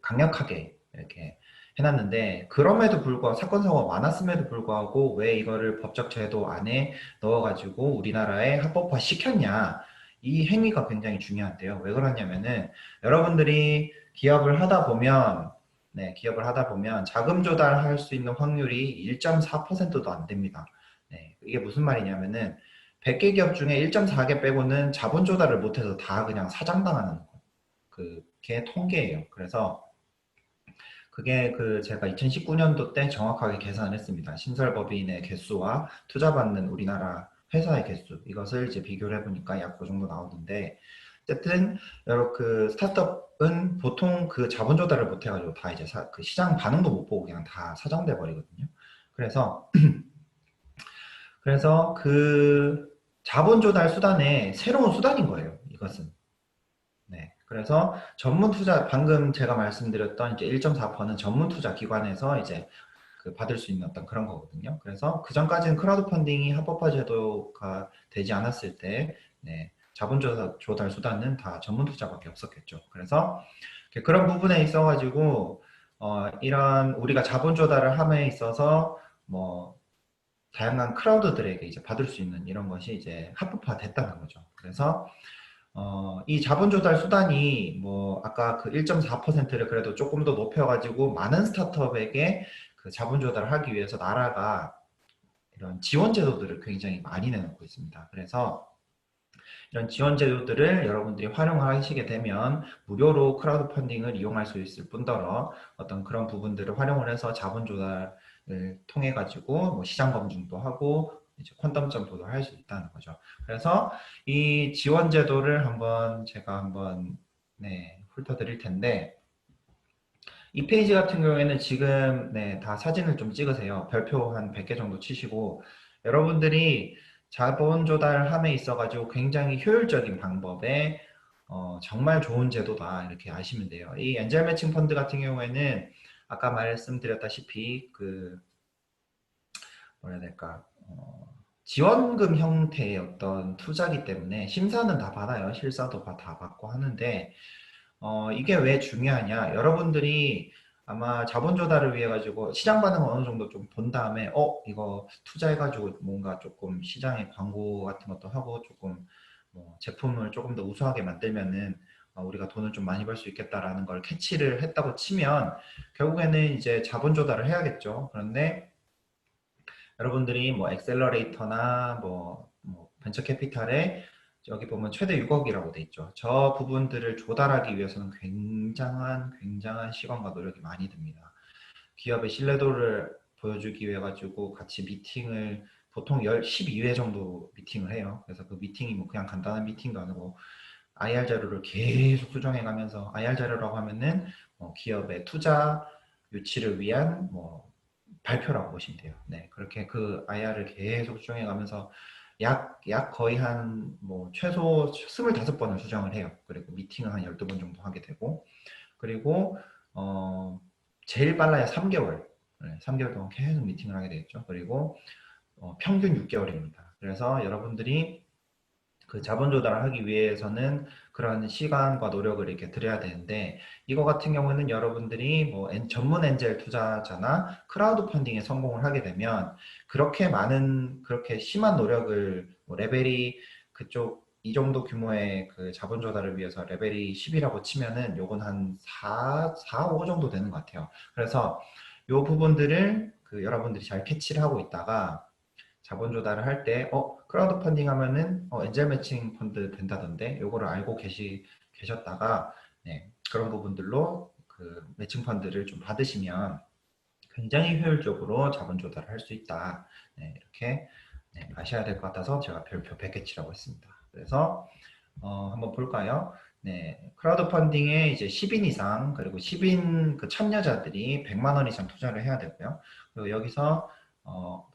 강력하게 이렇게 해놨는데 그럼에도 불구하고 사건 사고가 많았음에도 불구하고 왜 이거를 법적 제도 안에 넣어가지고 우리나라에 합법화 시켰냐 이 행위가 굉장히 중요한데요. 왜 그러냐면은 여러분들이 기업을 하다 보면 기업을 하다 보면 자금 조달할 수 있는 확률이 1.4%도 안 됩니다. 이게 무슨 말이냐면은 100개 기업 중에 1.4개 빼고는 자본 조달을 못해서 다 그냥 사장당하는 그게 통계예요. 그래서 그게 제가 2019년도 때 정확하게 계산을 했습니다. 신설법인의 개수와 투자받는 우리나라 회사의 개수 이것을 이제 비교를 해보니까 약 그 정도 나오는데 어쨌든 여러 스타트업은 보통 그 자본 조달을 못 해가지고 다 이제 그 시장 반응도 못 보고 그냥 다 사장돼 버리거든요. 그래서 그 자본 조달 수단의 새로운 수단인 거예요. 이것은. 그래서 전문 투자 방금 제가 말씀드렸던 이제 1.4%는 전문 투자 기관에서 이제 받을 수 있는 어떤 그런 거거든요. 그래서 그 전까지는 크라우드 펀딩이 합법화 제도가 되지 않았을 때 자본 조달 수단은 다 전문 투자밖에 없었겠죠. 그래서 그런 부분에 있어가지고 이런 우리가 자본 조달을 함에 있어서 뭐 다양한 크라우드들에게 이제 받을 수 있는 이런 것이 이제 합법화 됐다는 거죠. 그래서 이 자본 조달 수단이 뭐 아까 그 1.4%를 그래도 조금 더 높여가지고 많은 스타트업에게 그 자본 조달을 하기 위해서 나라가 이런 지원 제도들을 굉장히 많이 내놓고 있습니다. 그래서 이런 지원 제도들을 여러분들이 활용하시게 되면 무료로 크라우드 펀딩을 이용할 수 있을 뿐더러 어떤 그런 부분들을 활용을 해서 자본 조달을 통해 가지고 뭐 시장 검증도 하고 이제 퀀텀 점프도 할 수 있다는 거죠. 그래서 이 지원 제도를 제가 한번 훑어드릴 텐데 이 페이지 같은 경우에는 지금 다 사진을 좀 찍으세요. 별표 한 100개 정도 치시고 여러분들이 자본 조달함에 있어가지고 굉장히 효율적인 방법에 정말 좋은 제도다 이렇게 아시면 돼요. 이 엔젤 매칭 펀드 같은 경우에는 아까 말씀드렸다시피 뭐라 해야 될까 지원금 형태의 어떤 투자기 때문에 심사는 다 받아요. 실사도 다 받고 하는데 이게 왜 중요하냐? 여러분들이 아마 자본 조달을 위해 가지고 시장 반응을 어느 정도 좀 본 다음에 이거 투자해 가지고 뭔가 조금 시장에 광고 같은 것도 하고 조금 뭐 제품을 조금 더 우수하게 만들면은 우리가 돈을 좀 많이 벌 수 있겠다라는 걸 캐치를 했다고 치면 결국에는 이제 자본 조달을 해야겠죠. 그런데 여러분들이 뭐 엑셀러레이터나 뭐 벤처 캐피탈에 여기 보면 최대 6억이라고 돼 있죠. 저 부분들을 조달하기 위해서는 굉장한 시간과 노력이 많이 듭니다. 기업의 신뢰도를 보여주기 위해 가지고 같이 미팅을 보통 12회 정도 미팅을 해요. 그래서 그 미팅이 뭐 그냥 간단한 미팅도 아니고 IR 자료를 계속 수정해 가면서 IR 자료라고 하면은 기업의 투자 유치를 위한 뭐 발표라고 보시면 돼요. 그렇게 그 IR을 계속 수정해 가면서 약 거의 한 뭐 최소 25번을 수정을 해요. 그리고 미팅을 한 12번 정도 하게 되고 그리고 제일 빨라야 3개월 3개월 동안 계속 미팅을 하게 되겠죠. 그리고 평균 6개월입니다. 그래서 여러분들이 그 자본 조달을 하기 위해서는 그런 시간과 노력을 이렇게 들여야 되는데 이거 같은 경우는 여러분들이 뭐 전문 엔젤 투자자나 크라우드 펀딩에 성공을 하게 되면 그렇게 심한 노력을 뭐 레벨이 그쪽 이 정도 규모의 그 자본 조달을 위해서 레벨이 10이라고 치면은 요건 한 5 정도 되는 것 같아요. 그래서 요 부분들을 여러분들이 잘 캐치를 하고 있다가 자본 조달을 할 때, 크라우드 펀딩 하면은, 엔젤 매칭 펀드 된다던데, 요거를 알고 계셨다가, 그런 부분들로 그 매칭 펀드를 좀 받으시면 굉장히 효율적으로 자본 조달을 할 수 있다. 이렇게 아셔야 될 것 같아서 제가 별표 100개 치라고 했습니다. 그래서, 한번 볼까요? 크라우드 펀딩에 이제 10인 이상, 그리고 10인 그 참여자들이 100만 원 이상 투자를 해야 되고요. 그리고 여기서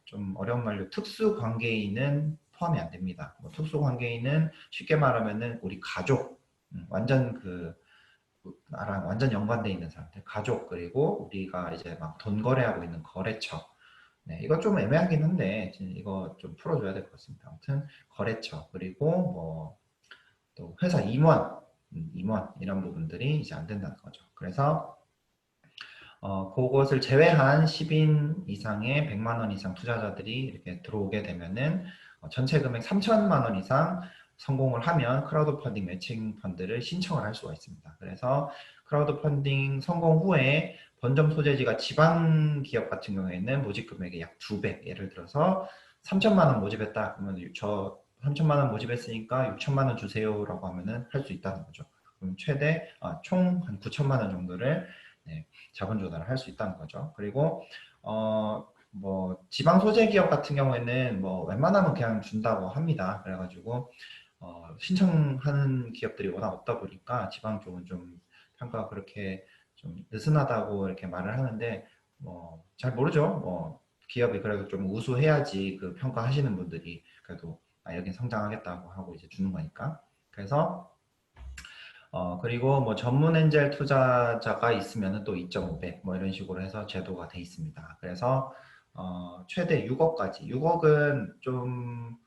좀 어려운 말로 특수 관계인은 포함이 안 됩니다. 뭐 특수 관계인은 쉽게 말하면은 우리 가족, 완전 나랑 완전 연관돼 있는 사람들, 가족, 그리고 우리가 이제 막 돈 거래하고 있는 거래처. 네, 이거 좀 애매하긴 한데 이거 좀 풀어줘야 될 것 같습니다. 아무튼 거래처, 그리고 뭐 또 회사 임원, 임원 이런 부분들이 이제 안 된다는 거죠. 그래서 그것을 제외한 10인 이상의 100만 원 이상 투자자들이 이렇게 들어오게 되면은 전체 금액 3천만 원 이상 성공을 하면 크라우드 펀딩 매칭 펀드를 신청을 할 수가 있습니다. 그래서 크라우드 펀딩 성공 후에 본점 소재지가 지방 기업 같은 경우에는 모집 금액의 약 2배, 예를 들어서 3천만 원 모집했다. 그러면 저 3천만 원 모집했으니까 6천만 원 주세요라고 하면은 할 수 있다는 거죠. 그럼 최대 총 한 9천만 원 정도를, 네, 자본 조달을 할 수 있다는 거죠. 그리고 뭐 지방 소재 기업 같은 경우에는 뭐 웬만하면 그냥 준다고 합니다. 그래가지고 신청하는 기업들이 워낙 없다 보니까 지방 쪽은 좀 평가가 그렇게 좀 느슨하다고 이렇게 말을 하는데, 뭐 잘 모르죠. 뭐 기업이 그래도 좀 우수해야지 그 평가하시는 분들이 그래도 여긴 성장하겠다고 하고 이제 주는 거니까. 그래서 그리고 뭐 전문 엔젤 투자자가 있으면 또 2.5배 뭐 이런 식으로 해서 제도가 돼 있습니다. 그래서 최대 6억까지. 6억은 좀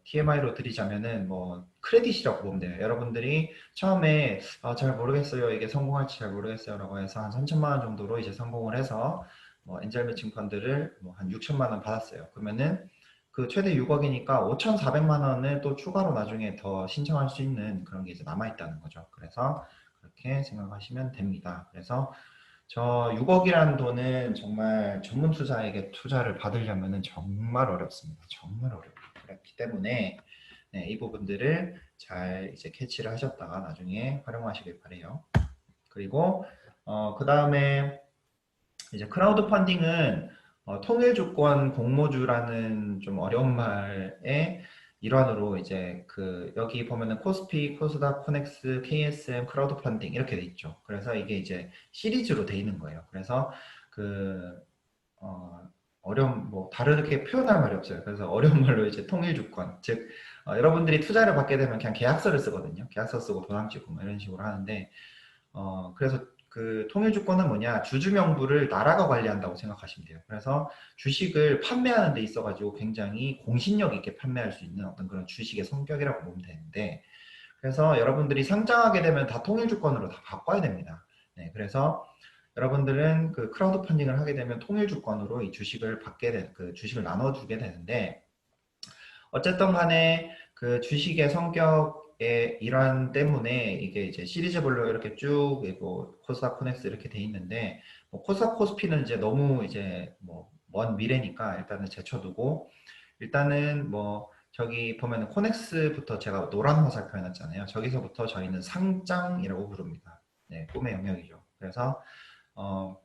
TMI로 드리자면은 뭐 크레딧이라고 보면 돼요. 여러분들이 처음에 잘 모르겠어요, 이게 성공할지 잘 모르겠어요라고 해서 한 3천만 원 정도로 이제 성공을 해서 뭐 엔젤 매칭 펀드를 뭐 한 6천만 원 받았어요. 그러면은 그 최대 6억이니까 5,400만 원을 또 추가로 나중에 더 신청할 수 있는 그런 게 이제 남아 있다는 거죠. 그래서 그렇게 생각하시면 됩니다. 그래서 저 6억이라는 돈은 정말 전문 투자에게 투자를 받으려면 정말 어렵습니다. 정말 어렵고 그렇기 때문에, 네, 이 부분들을 잘 이제 캐치를 하셨다가 나중에 활용하시길 바래요. 그리고 그 다음에 이제 크라우드 펀딩은 통일 주권 공모주라는 좀 어려운 말의 일환으로 이제 그 여기 보면은 코스피, 코스닥, 코넥스, KSM, 크라우드 펀딩 이렇게 돼 있죠. 그래서 이게 이제 시리즈로 돼 있는 거예요. 그래서 그 어려운, 뭐 다르게 표현할 말이 없어요. 그래서 어려운 말로 이제 통일 주권, 즉 여러분들이 투자를 받게 되면 그냥 계약서를 쓰거든요. 계약서 쓰고 도장 찍고 뭐 이런 식으로 하는데, 그래서 그 통일 주권은 뭐냐, 주주 명부를 나라가 관리한다고 생각하시면 돼요. 그래서 주식을 판매하는 데 있어가지고 굉장히 공신력 있게 판매할 수 있는 어떤 그런 주식의 성격이라고 보면 되는데, 그래서 여러분들이 상장하게 되면 다 통일 주권으로 다 바꿔야 됩니다. 네, 그래서 여러분들은 그 크라우드 펀딩을 하게 되면 통일 주권으로 이 주식을 그 주식을 나눠주게 되는데, 어쨌든 간에 그 주식의 성격의 일환 때문에 이게 이제 시리즈별로 이렇게 쭉 뭐 코스닥, 코넥스 이렇게 돼 있는데, 뭐 코스닥, 코스피는 이제 너무 이제 뭐 먼 미래니까 일단은 제쳐두고, 일단은 뭐 저기 보면은 코넥스부터 제가 노란 화살 표현했잖아요. 저기서부터 저희는 상장이라고 부릅니다. 네, 꿈의 영역이죠. 그래서 어,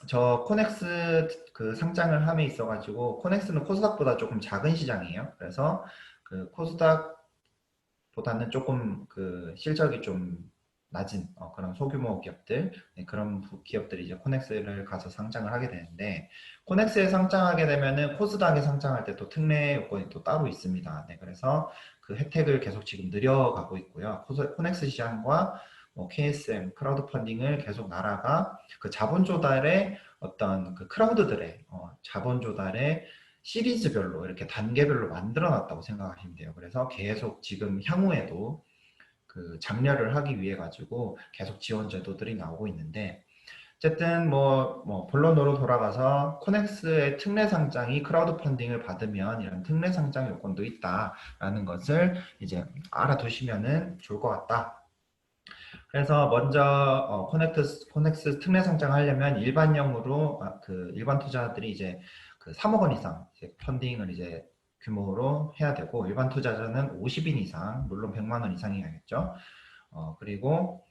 저 코넥스 그 상장을 함에 있어가지고, 코넥스는 코스닥보다 조금 작은 시장이에요. 그래서 그 코스닥보다는 조금 그 실적이 좀 낮은 그런 소규모 기업들, 네, 그런 기업들이 이제 코넥스를 가서 상장을 하게 되는데, 코넥스에 상장하게 되면은 코스닥에 상장할 때 또 특례 요건이 또 따로 있습니다. 네, 그래서 그 혜택을 계속 지금 늘려가고 있고요. 코넥스 시장과 뭐 KSM, 크라우드 펀딩을 계속 나라가 그 자본 조달의 어떤 그 크라우드들의 자본 조달의 시리즈별로 이렇게 단계별로 만들어 놨다고 생각하시면 돼요. 그래서 계속 지금 향후에도 그 장려를 하기 위해 가지고 계속 지원 제도들이 나오고 있는데, 어쨌든 뭐 본론으로 돌아가서 코넥스의 특례 상장이 크라우드 펀딩을 받으면 이런 특례 상장 요건도 있다라는 것을 이제 알아두시면은 좋을 것 같다. 그래서 먼저 코넥스 특례 상장하려면 일반형으로 그 일반 투자들이 이제 그 3억 원 이상 이제 펀딩을 이제 규모로 해야 되고, 일반 투자자는 50인 이상, 물론 100만 원 이상이야겠죠. 그리고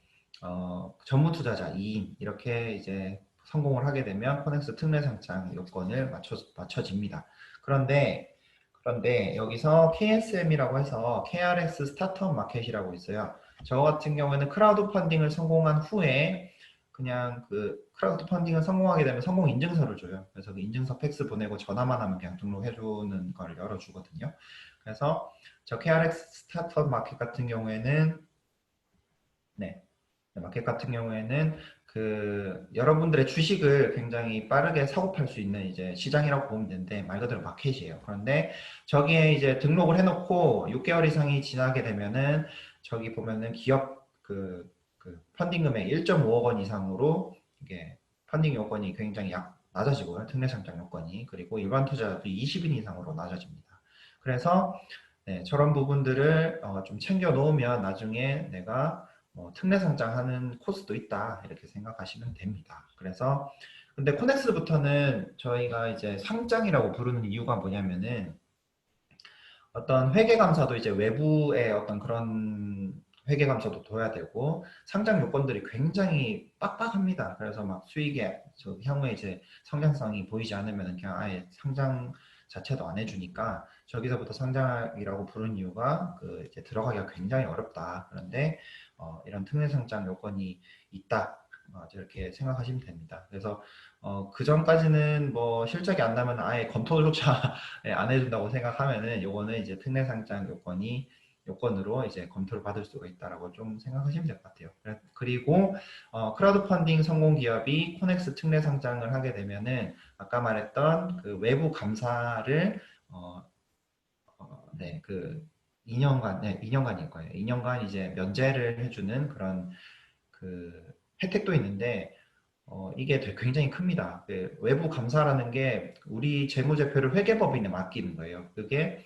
전문 투자자 2인 이렇게 이제 성공을 하게 되면 코넥스 특례 상장 요건을 맞춰집니다. 그런데 여기서 KSM이라고 해서 KRX 스타트업 마켓이라고 있어요. 저 같은 경우에는 크라우드 펀딩을 성공한 후에 그냥 그 크라우드 펀딩을 성공하게 되면 성공 인증서를 줘요. 그래서 그 인증서 팩스 보내고 전화만 하면 그냥 등록해주는 걸 열어주거든요. 그래서 저 KRX 스타트업 마켓 같은 경우에는, 네, 마켓 같은 경우에는 그 여러분들의 주식을 굉장히 빠르게 사고 팔 수 있는 이제 시장이라고 보면 되는데 말 그대로 마켓이에요. 그런데 저기에 이제 등록을 해놓고 6개월 이상이 지나게 되면은 저기 보면은 기업 그 펀딩 금액 1.5억 원 이상으로 이게 펀딩 요건이 굉장히 낮아지고요. 특례 상장 요건이. 그리고 일반 투자도 20인 이상으로 낮아집니다. 그래서 네, 저런 부분들을 좀 챙겨 놓으면 나중에 내가 특례 상장하는 코스도 있다 이렇게 생각하시면 됩니다. 그래서 근데 코넥스부터는 저희가 이제 상장이라고 부르는 이유가 뭐냐면은 어떤 회계 감사도 이제 외부의 어떤 그런 회계 감사도 둬야 되고 상장 요건들이 굉장히 빡빡합니다. 그래서 막 수익에 향후에 이제 성장성이 보이지 않으면 그냥 아예 상장 자체도 안 해주니까 저기서부터 상장이라고 부른 이유가 그 이제 들어가기가 굉장히 어렵다. 그런데 이런 특례 상장 요건이 있다. 이렇게 생각하시면 됩니다. 그래서 그 전까지는 뭐 실적이 안 나면 아예 검토조차 안 해준다고 생각하면은 요거는 이제 특례 상장 요건으로 이제 검토를 받을 수가 있다라고 좀 생각하시면 될 것 같아요. 그리고 크라우드 펀딩 성공 기업이 코넥스 특례 상장을 하게 되면은 아까 말했던 그 외부 감사를 네, 그 2년간, 네, 2년간일 거예요. 2년간 이제 면제를 해주는 그런 그 혜택도 있는데 이게 굉장히 큽니다. 그 외부 감사라는 게 우리 재무제표를 회계법인에 맡기는 거예요. 그게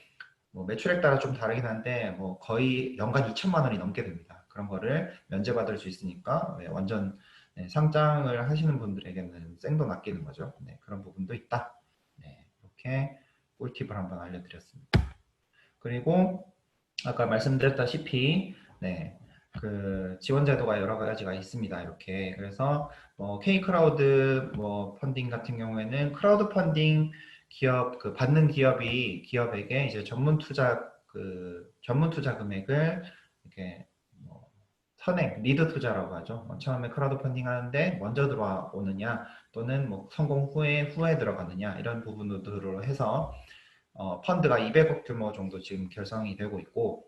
뭐 매출액 따라 좀 다르긴 한데 뭐 거의 연간 2천만 원이 넘게 됩니다. 그런 거를 면제받을 수 있으니까 네, 완전 네, 상장을 하시는 분들에게는 생돈 아끼는 거죠. 네, 그런 부분도 있다. 네, 이렇게 꿀팁을 한번 알려드렸습니다. 그리고 아까 말씀드렸다시피 네, 그 지원 제도가 여러 가지가 있습니다. 이렇게 그래서 뭐 K 크라우드 뭐 펀딩 같은 경우에는 크라우드 펀딩 기업 그 받는 기업에게 이제 전문 투자 금액을 이렇게 뭐 선행 리드 투자라고 하죠. 처음에 크라우드 펀딩 하는데 먼저 들어오느냐 또는 뭐 성공 후에 들어가느냐 이런 부분들로 해서 펀드가 200억 규모 정도 지금 결성이 되고 있고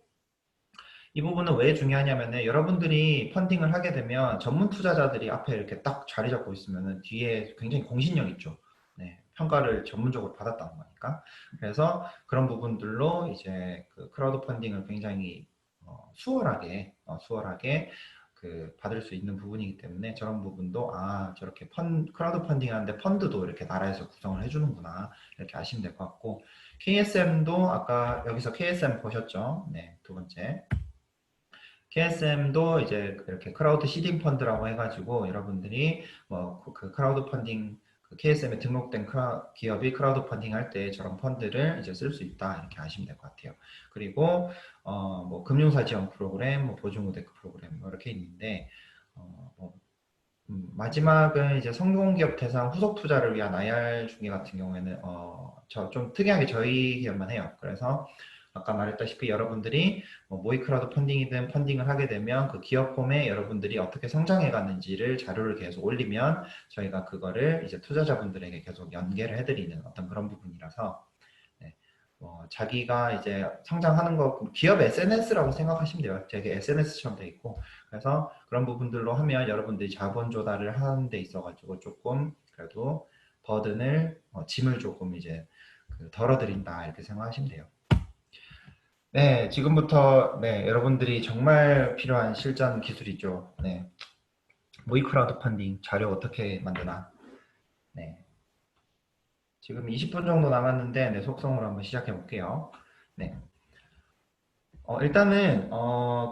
이 부분은 왜 중요하냐면은 여러분들이 펀딩을 하게 되면 전문 투자자들이 앞에 이렇게 딱 자리 잡고 있으면은 뒤에 굉장히 공신력 있죠. 네, 평가를 전문적으로 받았다는 거니까. 그래서 그런 부분들로 이제 그 크라우드 펀딩을 굉장히 수월하게 그 받을 수 있는 부분이기 때문에 저런 부분도 저렇게 크라우드 펀딩 하는데 펀드도 이렇게 나라에서 구성을 해주는구나 이렇게 아시면 될 것 같고 KSM도 아까 여기서 KSM 보셨죠? 네, 두 번째. KSM도 이제 이렇게 크라우드 시딩 펀드라고 해가지고 여러분들이 뭐 그 크라우드 펀딩 KSM에 등록된 기업이 크라우드 펀딩 할 때 저런 펀드를 이제 쓸 수 있다 이렇게 아시면 될 것 같아요. 그리고 뭐 금융사 지원 프로그램, 뭐 보증후대크 프로그램 뭐 이렇게 있는데 뭐 마지막은 이제 성공기업 대상 후속 투자를 위한 IR 중개 같은 경우에는 좀 특이하게 저희 기업만 해요. 그래서 아까 말했다시피 여러분들이 뭐 모의 크라우드 펀딩이든 펀딩을 하게 되면 그 기업 폼에 여러분들이 어떻게 성장해 갔는지를 자료를 계속 올리면 저희가 그거를 이제 투자자분들에게 계속 연계를 해드리는 어떤 그런 부분이라서 네. 자기가 이제 성장하는 거 기업 SNS라고 생각하시면 돼요. 되게 SNS처럼 돼 있고 그래서 그런 부분들로 하면 여러분들이 자본 조달을 하는 데 있어가지고 조금 그래도 버든을 짐을 조금 이제 덜어드린다 이렇게 생각하시면 돼요. 네, 지금부터 네 여러분들이 정말 필요한 실전 기술이죠. 네, 모의 크라우드 펀딩 자료 어떻게 만드나. 네, 지금 20분 정도 남았는데 네, 속성으로 한번 시작해 볼게요. 네. 일단은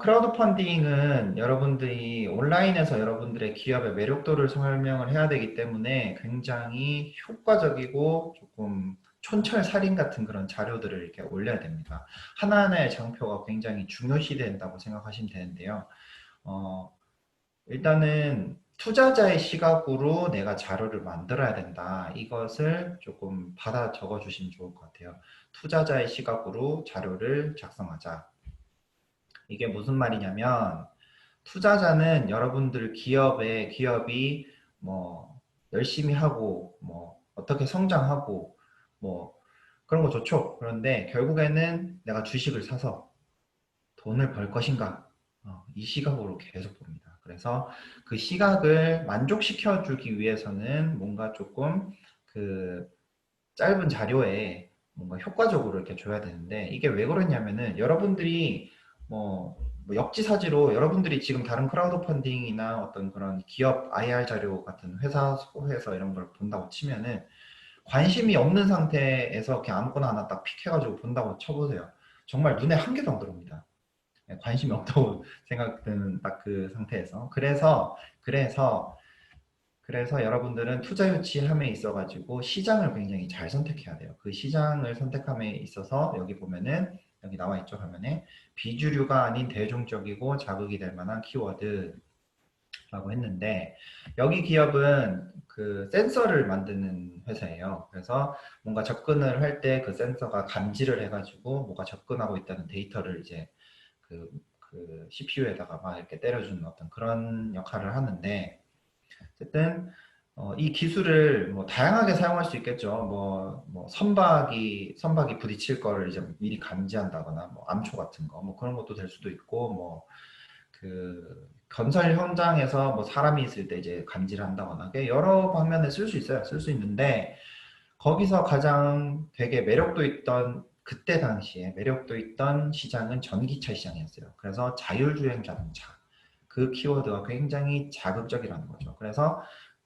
크라우드 펀딩은 여러분들이 온라인에서 여러분들의 기업의 매력도를 설명을 해야 되기 때문에 굉장히 효과적이고 조금 촌철살인 같은 그런 자료들을 이렇게 올려야 됩니다. 하나하나의 장표가 굉장히 중요시 된다고 생각하시면 되는데요. 어, 일단은 투자자의 시각으로 내가 자료를 만들어야 된다. 이것을 조금 받아 적어 주시면 좋을 것 같아요. 투자자의 시각으로 자료를 작성하자. 이게 무슨 말이냐면 투자자는 여러분들 기업이 뭐 열심히 하고 뭐 어떻게 성장하고 뭐 그런 거 좋죠. 그런데 결국에는 내가 주식을 사서 돈을 벌 것인가 이 시각으로 계속 봅니다. 그래서 그 시각을 만족시켜주기 위해서는 뭔가 조금 그 짧은 자료에 뭔가 효과적으로 이렇게 줘야 되는데 이게 왜 그러냐면은 여러분들이 뭐 역지사지로 여러분들이 지금 다른 크라우드 펀딩이나 어떤 그런 기업 IR 자료 같은 회사 소개서 이런 걸 본다고 치면은 관심이 없는 상태에서 그냥 아무거나 하나 딱 픽해가지고 본다고 쳐보세요. 정말 눈에 한 개도 안 들어옵니다. 관심이 없다고 생각되는 딱 그 상태에서. 그래서 여러분들은 투자 유치함에 있어가지고 시장을 굉장히 잘 선택해야 돼요. 그 시장을 선택함에 있어서 여기 보면은 여기 나와 있죠 화면에 비주류가 아닌 대중적이고 자극이 될 만한 키워드라고 했는데 여기 기업은 그 센서를 만드는 회사예요. 그래서 뭔가 접근을 할 때 그 센서가 감지를 해가지고 뭐가 접근하고 있다는 데이터를 이제 그 CPU에다가 막 이렇게 때려주는 어떤 그런 역할을 하는데 어쨌든 이 기술을 뭐 다양하게 사용할 수 있겠죠. 뭐 선박이 부딪힐 거를 이제 미리 감지한다거나 뭐 암초 같은 거 뭐 그런 것도 될 수도 있고 뭐 그 건설 현장에서 뭐 사람이 있을 때 이제 감지를 한다거나 여러 방면에 쓸 수 있어요. 쓸 수 있는데 거기서 가장 되게 매력도 있던 그때 당시에 매력도 있던 시장은 전기차 시장이었어요. 그래서 자율주행 자동차 그 키워드가 굉장히 자극적이라는 거죠. 그래서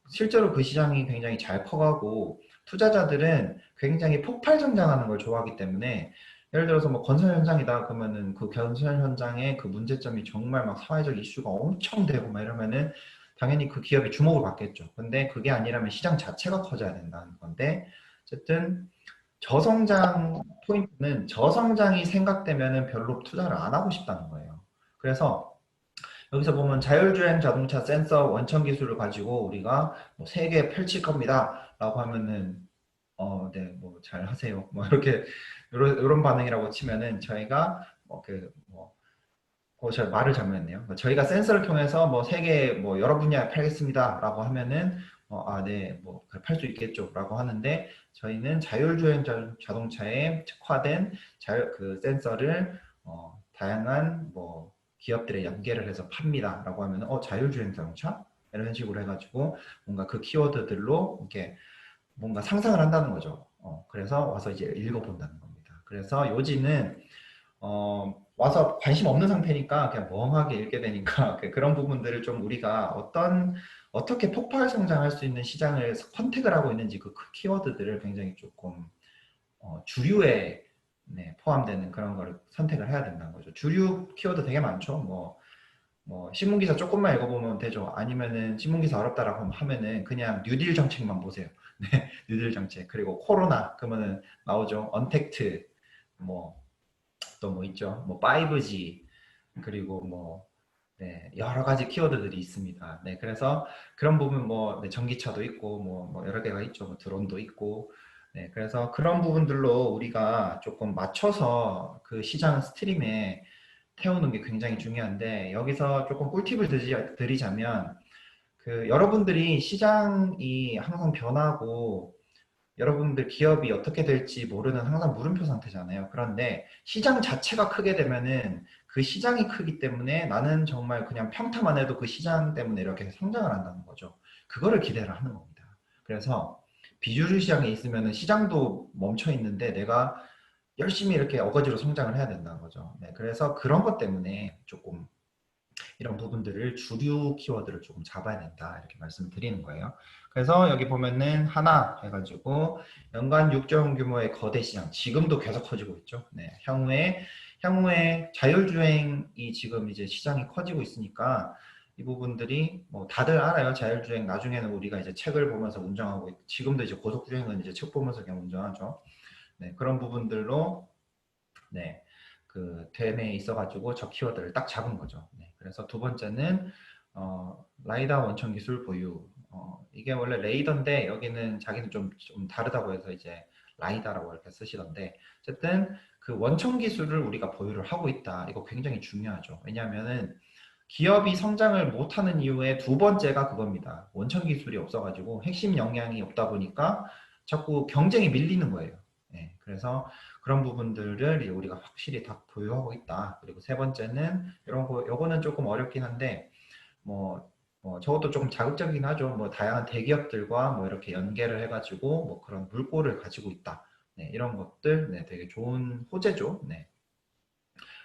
실제로 그 시장이 굉장히 잘 커가고 투자자들은 굉장히 폭발 성장하는 걸 좋아하기 때문에 예를 들어서 뭐 건설 현장이다 그러면은 그 건설 현장의 그 문제점이 정말 막 사회적 이슈가 엄청 되고 막 이러면은 당연히 그 기업이 주목을 받겠죠. 근데 그게 아니라면 시장 자체가 커져야 된다는 건데 어쨌든 저성장 포인트는 저성장이 생각되면은 별로 투자를 안 하고 싶다는 거예요. 그래서 여기서 보면 자율주행 자동차 센서 원천 기술을 가지고 우리가 뭐 세계 펼칠 겁니다. 라고 하면은 네, 뭐 잘 하세요. 뭐 이렇게 이런 반응이라고 치면은 저희가 제가 말을 잘못했네요. 저희가 센서를 통해서 뭐 세계 뭐 여러 분야에 팔겠습니다라고 하면은 네, 뭐 팔 수 있겠죠라고 하는데 저희는 자율주행 자동차에 특화된 그 센서를 다양한 뭐 기업들에 연계를 해서 팝니다라고 하면 자율주행 자동차 이런 식으로 해가지고 뭔가 그 키워드들로 이렇게 뭔가 상상을 한다는 거죠. 그래서 와서 이제 읽어본다는 겁니다. 그래서 요지는 와서 관심 없는 상태니까 그냥 멍하게 읽게 되니까 그런 부분들을 좀 우리가 어떻게 폭발 성장할 수 있는 시장을 선택을 하고 있는지 그 키워드들을 굉장히 조금 주류에 네, 포함되는 그런 거를 선택을 해야 된다는 거죠. 주류 키워드 되게 많죠. 뭐 신문기사 조금만 읽어보면 되죠. 아니면은 신문기사 어렵다라고 하면은 그냥 뉴딜 정책만 보세요. 네, 뉴딜 정책 그리고 코로나 그러면은 나오죠. 언택트 뭐 또 뭐 있죠. 뭐 5G 그리고 뭐 네, 여러 가지 키워드들이 있습니다. 네, 그래서 그런 부분 뭐 네, 전기차도 있고 뭐 여러 개가 있죠. 뭐 드론도 있고 네, 그래서 그런 부분들로 우리가 조금 맞춰서 그 시장 스트림에 태우는 게 굉장히 중요한데 여기서 조금 꿀팁을 드리자면 그 여러분들이 시장이 항상 변하고 여러분들 기업이 어떻게 될지 모르는 항상 물음표 상태잖아요. 그런데 시장 자체가 크게 되면은 그 시장이 크기 때문에 나는 정말 그냥 평타만 해도 그 시장 때문에 이렇게 성장을 한다는 거죠. 그거를 기대를 하는 겁니다. 그래서 비주류 시장에 있으면은 시장도 멈춰 있는데 내가 열심히 이렇게 어거지로 성장을 해야 된다는 거죠. 네, 그래서 그런 것 때문에 조금 이런 부분들을 주류 키워드를 조금 잡아야 된다 이렇게 말씀을 드리는 거예요. 그래서 여기 보면은 하나 해가지고 연간 6조 원 규모의 거대 시장 지금도 계속 커지고 있죠. 네, 향후에 자율주행이 지금 이제 시장이 커지고 있으니까 이 부분들이 뭐 다들 알아요. 자율주행 나중에는 우리가 이제 책을 보면서 운전하고 지금도 이제 고속주행은 이제 책 보면서 그냥 운전하죠. 네, 그런 부분들로 네, 그 됨에 있어가지고 저 키워드를 딱 잡은 거죠. 네, 그래서 두 번째는 라이다 원천 기술 보유. 이게 원래 레이더인데 여기는 자기는 좀 다르다고 해서 이제 라이다라고 이렇게 쓰시던데 어쨌든 그 원천 기술을 우리가 보유를 하고 있다. 이거 굉장히 중요하죠. 왜냐하면은 기업이 성장을 못하는 이유의 두 번째가 그겁니다. 원천 기술이 없어가지고 핵심 역량이 없다 보니까 자꾸 경쟁이 밀리는 거예요. 네, 그래서 그런 부분들을 우리가 확실히 다 보유하고 있다. 그리고 세 번째는 이런 거, 요거는 조금 어렵긴 한데 저것도 조금 자극적이긴 하죠. 뭐 다양한 대기업들과 뭐 이렇게 연계를 해가지고 뭐 그런 물꼬를 가지고 있다. 네, 이런 것들 네, 되게 좋은 호재죠. 네.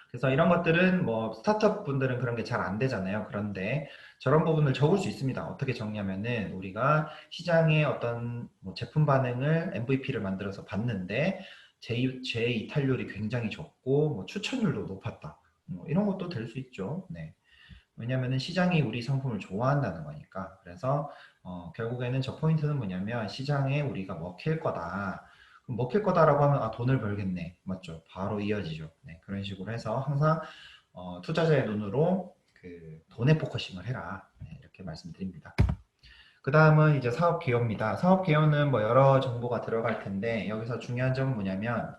그래서 이런 것들은 뭐 스타트업 분들은 그런 게 잘 안 되잖아요. 그런데 저런 부분을 적을 수 있습니다. 어떻게 적냐면은 우리가 시장의 어떤 뭐 제품 반응을 MVP를 만들어서 봤는데 재이탈률이 굉장히 적고 뭐 추천율도 높았다. 뭐 이런 것도 될 수 있죠. 네. 왜냐면은 시장이 우리 상품을 좋아한다는 거니까. 그래서 결국에는 저 포인트는 뭐냐면 시장에 우리가 먹힐 거다. 그럼 먹힐 거다라고 하면 아 돈을 벌겠네. 맞죠? 바로 이어지죠. 네, 그런 식으로 해서 항상 투자자의 눈으로 그 돈에 포커싱을 해라. 네, 이렇게 말씀드립니다. 그 다음은 이제 사업 개요입니다. 사업 개요는 뭐 여러 정보가 들어갈 텐데 여기서 중요한 점은 뭐냐면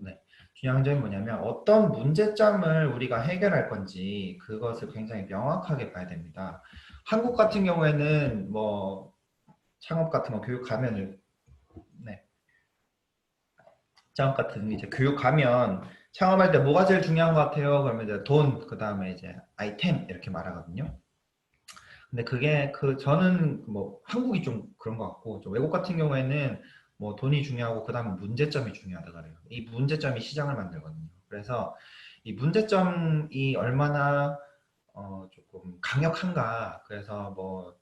네. 중요한 점이 뭐냐면 어떤 문제점을 우리가 해결할 건지 그것을 굉장히 명확하게 봐야 됩니다. 한국 같은 경우에는 뭐 창업 같은 거 교육 가면을 네. 창업 같은 이제 교육 가면 창업할 때 뭐가 제일 중요한 것 같아요? 그러면 이제 돈, 그 다음에 이제 아이템 이렇게 말하거든요. 근데 그게 저는 뭐 한국이 좀 그런 것 같고 좀 외국 같은 경우에는 뭐 돈이 중요하고 그다음에 문제점이 중요하다 그래요. 이 문제점이 시장을 만들거든요. 그래서 이 문제점이 얼마나 조금 강력한가. 그래서 뭐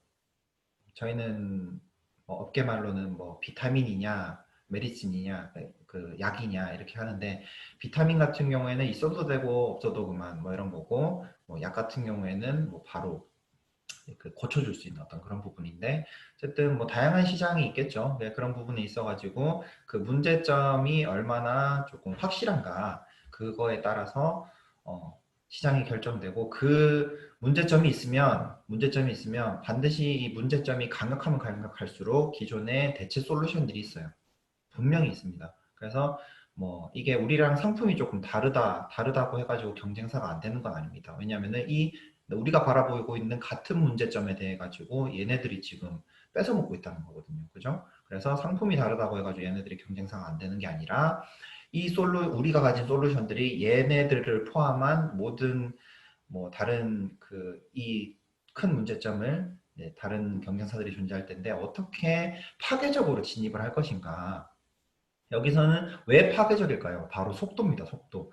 저희는 뭐 업계 말로는 뭐 비타민이냐 메디신이냐 그 약이냐 이렇게 하는데 비타민 같은 경우에는 있어도 되고 없어도 그만 뭐 이런 거고 뭐 약 같은 경우에는 뭐 바로 그 고쳐줄 수 있는 어떤 그런 부분인데 어쨌든 뭐 다양한 시장이 있겠죠. 네, 그런 부분이 있어가지고 그 문제점이 얼마나 조금 확실한가 그거에 따라서 시장이 결정되고 그 문제점이 있으면 반드시 이 문제점이 강력하면 강력할수록 기존의 대체 솔루션들이 있어요. 분명히 있습니다. 그래서 뭐 이게 우리랑 상품이 조금 다르다고 해가지고 경쟁사가 안 되는 건 아닙니다. 왜냐하면은 이 우리가 바라보고 있는 같은 문제점에 대해 가지고 얘네들이 지금 뺏어 먹고 있다는 거거든요. 그죠? 그래서 상품이 다르다고 해가지고 얘네들이 경쟁사가 안 되는 게 아니라 우리가 가진 솔루션들이 얘네들을 포함한 모든 뭐 다른 이 큰 문제점을 다른 경쟁사들이 존재할 텐데 어떻게 파괴적으로 진입을 할 것인가. 여기서는 왜 파괴적일까요? 바로 속도입니다. 속도.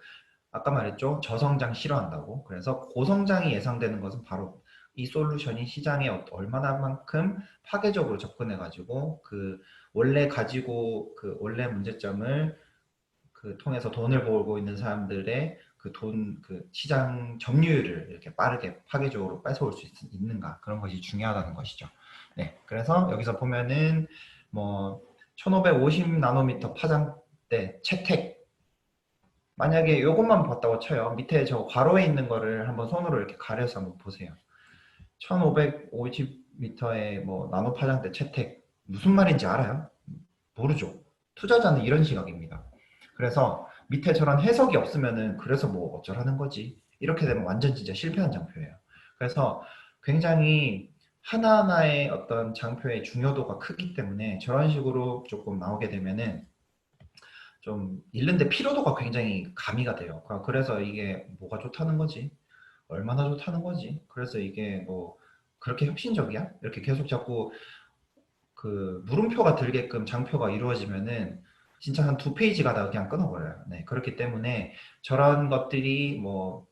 아까 말했죠. 저성장 싫어한다고. 그래서 고성장이 예상되는 것은 바로 이 솔루션이 시장에 얼마나만큼 파괴적으로 접근해가지고 원래 문제점을 통해서 돈을 벌고 있는 사람들의 시장 점유율을 이렇게 빠르게 파괴적으로 뺏어올 수 있는가. 그런 것이 중요하다는 것이죠. 네. 그래서 여기서 보면은 뭐 1550 나노미터 파장대 채택 만약에 이것만 봤다고 쳐요. 밑에 저 괄호에 있는 거를 한번 손으로 이렇게 가려서 한번 보세요. 1550m의 뭐 나노 파장대 채택 무슨 말인지 알아요? 모르죠. 투자자는 이런 시각입니다. 그래서 밑에 저런 해석이 없으면은 그래서 뭐 어쩌라는 거지. 이렇게 되면 완전 진짜 실패한 장표예요. 그래서 굉장히 하나하나의 어떤 장표의 중요도가 크기 때문에 저런 식으로 조금 나오게 되면은 좀 읽는데 피로도가 굉장히 가미가 돼요. 그래서 이게 뭐가 좋다는 거지? 얼마나 좋다는 거지? 그래서 이게 뭐 그렇게 혁신적이야? 이렇게 계속 자꾸 물음표가 들게끔 장표가 이루어지면은 진짜 한 두 페이지 가다가 그냥 끊어버려요. 네, 그렇기 때문에 저런 것들이 뭐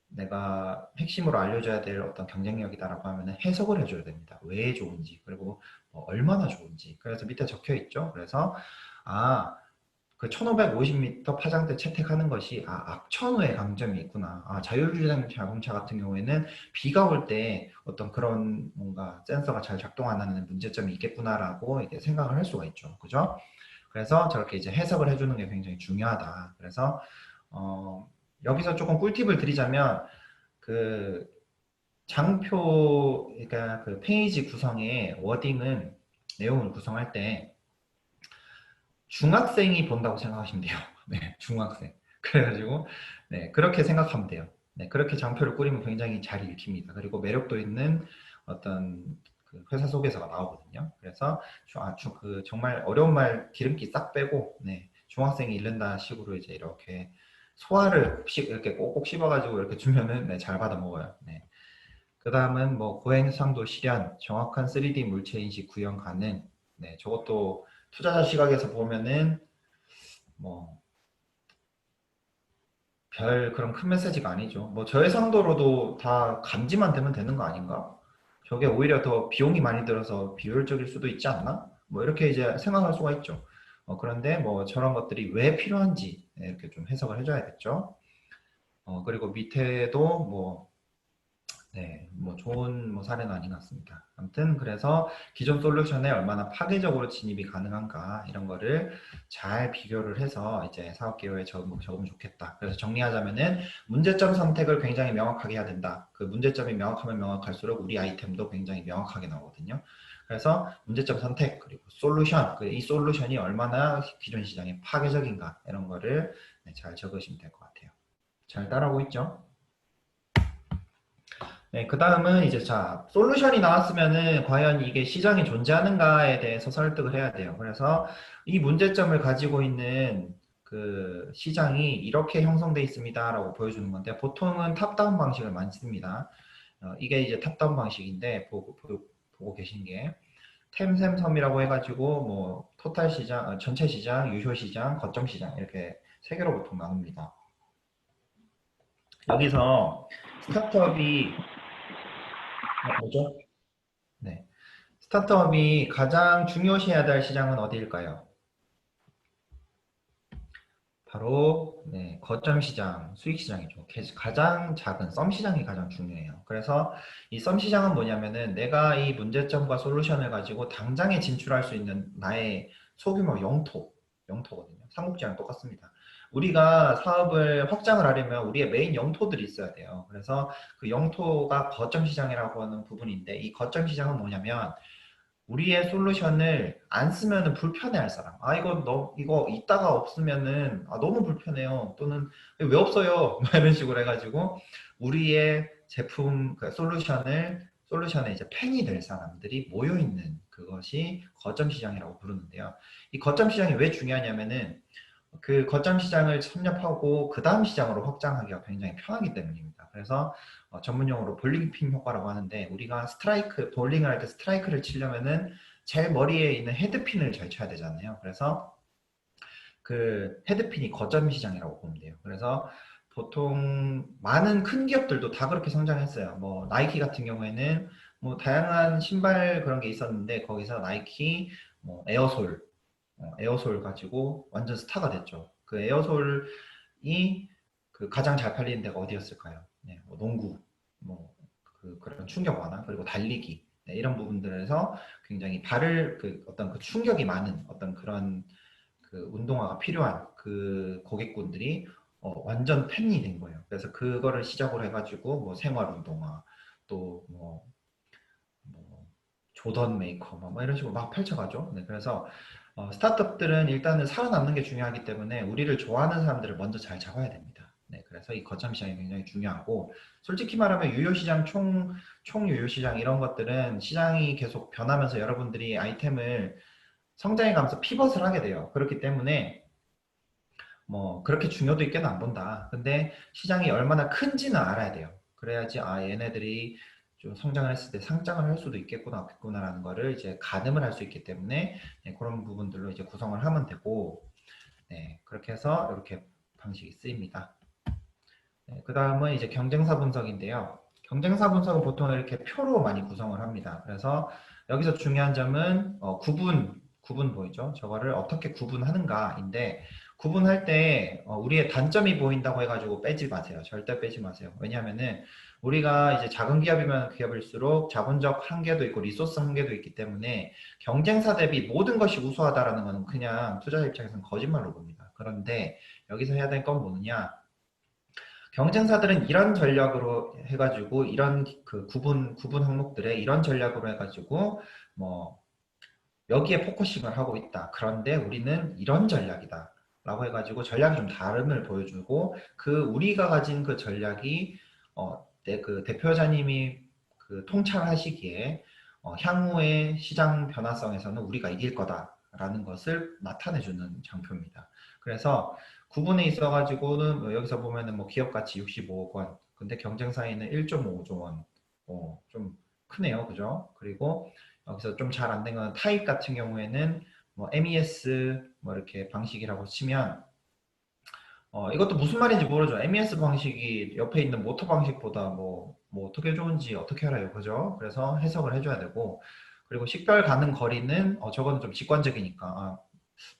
내가 핵심으로 알려줘야 될 어떤 경쟁력이다라고 하면은 해석을 해줘야 됩니다. 왜 좋은지 그리고 얼마나 좋은지. 그래서 밑에 적혀 있죠. 그래서 아, 그 1550m 파장대 채택하는 것이 악천후의 강점이 있구나. 자율주행 자동차 같은 경우에는 비가 올 때 어떤 그런 뭔가 센서가 잘 작동 안 하는 문제점이 있겠구나라고 이렇게 생각을 할 수가 있죠. 그죠? 그래서 저렇게 이제 해석을 해주는 게 굉장히 중요하다. 그래서 여기서 조금 꿀팁을 드리자면 그 그러니까 그 페이지 구성의 워딩은 내용을 구성할 때 중학생이 본다고 생각하시면 돼요. 네, 중학생. 그래가지고, 네, 그렇게 생각하면 돼요. 네, 그렇게 장표를 꾸리면 굉장히 잘 읽힙니다. 그리고 매력도 있는 어떤 회사 소개서가 나오거든요. 그래서 정말 어려운 말 기름기 싹 빼고, 네, 중학생이 읽는다 식으로 이제 이렇게 소화를 이렇게 꼭꼭 씹어가지고 이렇게 주면은 네, 잘 받아 먹어요. 네. 그 다음은 뭐 고해상도 실현, 정확한 3D 물체 인식 구현 가능. 네, 저것도 투자자 시각에서 보면은 뭐 별 그런 큰 메시지가 아니죠. 뭐 저해상도로도 다 감지만 되면 되는 거 아닌가? 저게 오히려 더 비용이 많이 들어서 비효율적일 수도 있지 않나? 뭐 이렇게 이제 생각할 수가 있죠. 그런데 뭐 저런 것들이 왜 필요한지 네, 이렇게 좀 해석을 해줘야겠죠. 그리고 밑에도 뭐 네, 뭐 좋은 뭐 사례는 아닌 것 같습니다. 아무튼 그래서 기존 솔루션에 얼마나 파괴적으로 진입이 가능한가 이런 거를 잘 비교를 해서 이제 사업 계획에 적으면 좋겠다. 그래서 정리하자면은 문제점 선택을 굉장히 명확하게 해야 된다. 그 문제점이 명확하면 명확할수록 우리 아이템도 굉장히 명확하게 나오거든요. 그래서 문제점 선택 그리고 솔루션, 이 솔루션이 얼마나 기존 시장에 파괴적인가 이런 거를 네, 잘 적으시면 될 것 같아요. 잘 따라오고 있죠? 네, 그 다음은 이제 자, 솔루션이 나왔으면은 과연 이게 시장이 존재하는가에 대해서 설득을 해야 돼요. 그래서 이 문제점을 가지고 있는 그 시장이 이렇게 형성돼 있습니다라고 보여주는 건데 보통은 탑다운 방식을 많이 씁니다. 이게 이제 탑다운 방식인데 보고 계신 게 템샘섬이라고 해가지고 뭐 토탈 시장, 전체 시장, 유효 시장, 거점 시장 이렇게 세 개로 보통 나눕니다. 여기서 스타트업이 뭐죠? 네. 스타트업이 가장 중요시해야 될 시장은 어디일까요? 바로 네, 거점 시장, 수익 시장이죠. 가장 작은 썸 시장이 가장 중요해요. 그래서 이 썸 시장은 뭐냐면은 내가 이 문제점과 솔루션을 가지고 당장에 진출할 수 있는 나의 소규모 영토거든요. 삼국지랑 똑같습니다. 우리가 사업을 확장을 하려면 우리의 메인 영토들이 있어야 돼요. 그래서 그 영토가 거점 시장이라고 하는 부분인데 이 거점 시장은 뭐냐면 우리의 솔루션을 안 쓰면은 불편해할 사람. 아, 이거 있다가 없으면은, 너무 불편해요. 또는, 왜 없어요? 뭐 이런 식으로 해가지고, 우리의 제품, 그 솔루션에 이제 팬이 될 사람들이 모여있는 그것이 거점 시장이라고 부르는데요. 이 거점 시장이 왜 중요하냐면은, 그 거점 시장을 섭렵하고 그 다음 시장으로 확장하기가 굉장히 편하기 때문입니다. 그래서 전문 용어로 볼링핀 효과라고 하는데 우리가 볼링을 할 때 스트라이크를 치려면은 제일 머리에 있는 헤드핀을 잘 쳐야 되잖아요. 그래서 그 헤드핀이 거점 시장이라고 보면 돼요. 그래서 보통 많은 큰 기업들도 다 그렇게 성장했어요. 뭐 나이키 같은 경우에는 뭐 다양한 신발 그런 게 있었는데 거기서 나이키 뭐 에어솔 가지고 완전 스타가 됐죠. 그 에어솔이 그 가장 잘 팔리는 데가 어디였을까요? 네, 뭐 농구, 뭐 그런 충격 완화 그리고 달리기 네, 이런 부분들에서 굉장히 그 어떤 그 충격이 많은 어떤 그런 그 운동화가 필요한 그 고객군들이 완전 팬이 된 거예요. 그래서 그거를 시작으로 해가지고 뭐 생활 운동화 뭐 조던 메이커 뭐 이런 식으로 막 펼쳐가죠. 네, 그래서 스타트업들은 일단은 살아남는 게 중요하기 때문에 우리를 좋아하는 사람들을 먼저 잘 잡아야 됩니다. 네, 그래서 이 거점 시장이 굉장히 중요하고 솔직히 말하면 유효시장, 총유효시장 이런 것들은 시장이 계속 변하면서 여러분들이 아이템을 성장해 가면서 피벗을 하게 돼요. 그렇기 때문에 뭐 그렇게 중요도 있게는 안 본다. 근데 시장이 얼마나 큰지는 알아야 돼요. 그래야지 얘네들이 좀 성장을 했을 때 상장을 할 수도 있겠구나라는 거를 이제 가늠을 할 수 있기 때문에 네, 그런 부분들로 이제 구성을 하면 되고 네, 그렇게 해서 이렇게 방식이 쓰입니다. 네, 그 다음은 이제 경쟁사 분석인데요. 경쟁사 분석은 보통 이렇게 표로 많이 구성을 합니다. 그래서 여기서 중요한 점은 구분 보이죠? 저거를 어떻게 구분하는가인데 구분할 때 우리의 단점이 보인다고 해가지고 빼지 마세요. 절대 빼지 마세요. 왜냐하면은 우리가 이제 작은 기업이면 기업일수록 자본적 한계도 있고 리소스 한계도 있기 때문에 경쟁사 대비 모든 것이 우수하다라는 것은 그냥 투자자 입장에서는 거짓말로 봅니다. 그런데 여기서 해야 될 건 뭐느냐? 경쟁사들은 이런 전략으로 해가지고 이런 그 구분 항목들에 이런 전략으로 해가지고 뭐 여기에 포커싱을 하고 있다. 그런데 우리는 이런 전략이다. 라고 해가지고 전략이 좀 다름을 보여주고 그 우리가 가진 그 전략이 그 대표자님이 그 통찰하시기에 향후의 시장 변화성에서는 우리가 이길 거다라는 것을 나타내주는 장표입니다. 그래서 구분에 있어가지고는 뭐 여기서 보면은 뭐 기업 가치 65억 원, 근데 경쟁사에는 1.5조 원, 좀 크네요. 그죠? 그리고 여기서 좀 잘 안 된 건 타입 같은 경우에는 뭐 MES 뭐 이렇게 방식이라고 치면 이것도 무슨 말인지 모르죠. MES 방식이 옆에 있는 모터 방식보다 뭐 어떻게 좋은지 어떻게 알아요. 그죠? 그래서 해석을 해줘야 되고, 그리고 식별 가능 거리는 저거는 좀 직관적이니까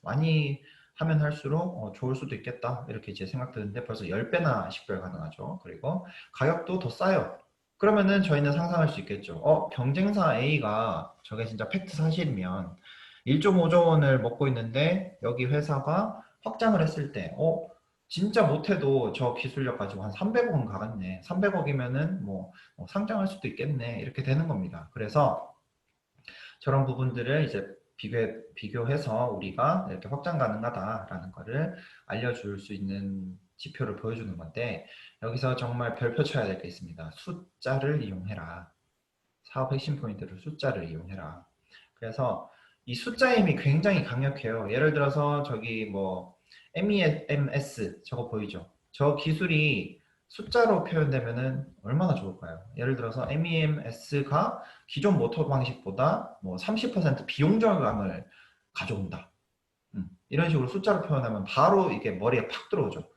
많이 하면 할수록 좋을 수도 있겠다 이렇게 이제 생각드는데 벌써 10배나 식별 가능하죠. 그리고 가격도 더 싸요. 그러면은 저희는 상상할 수 있겠죠. 경쟁사 A가 저게 진짜 팩트 사실이면 1.5조 원을 먹고 있는데 여기 회사가 확장을 했을 때 진짜 못해도 저 기술력 가지고 한 300억은 가겠네. 300억이면은 뭐 상장할 수도 있겠네. 이렇게 되는 겁니다. 그래서 저런 부분들을 이제 비교해서 우리가 이렇게 확장 가능하다라는 거를 알려줄 수 있는 지표를 보여주는 건데, 여기서 정말 별표 쳐야 될 게 있습니다. 숫자를 이용해라. 사업 핵심 포인트를 숫자를 이용해라. 그래서 이 숫자의 힘이 굉장히 강력해요. 예를 들어서 저기 뭐 MEMS 저거 보이죠? 저 기술이 숫자로 표현되면은 얼마나 좋을까요? 예를 들어서 MEMS가 기존 모터 방식보다 뭐 30% 비용 절감을 가져온다. 이런 식으로 숫자로 표현하면 바로 이게 머리에 팍 들어오죠.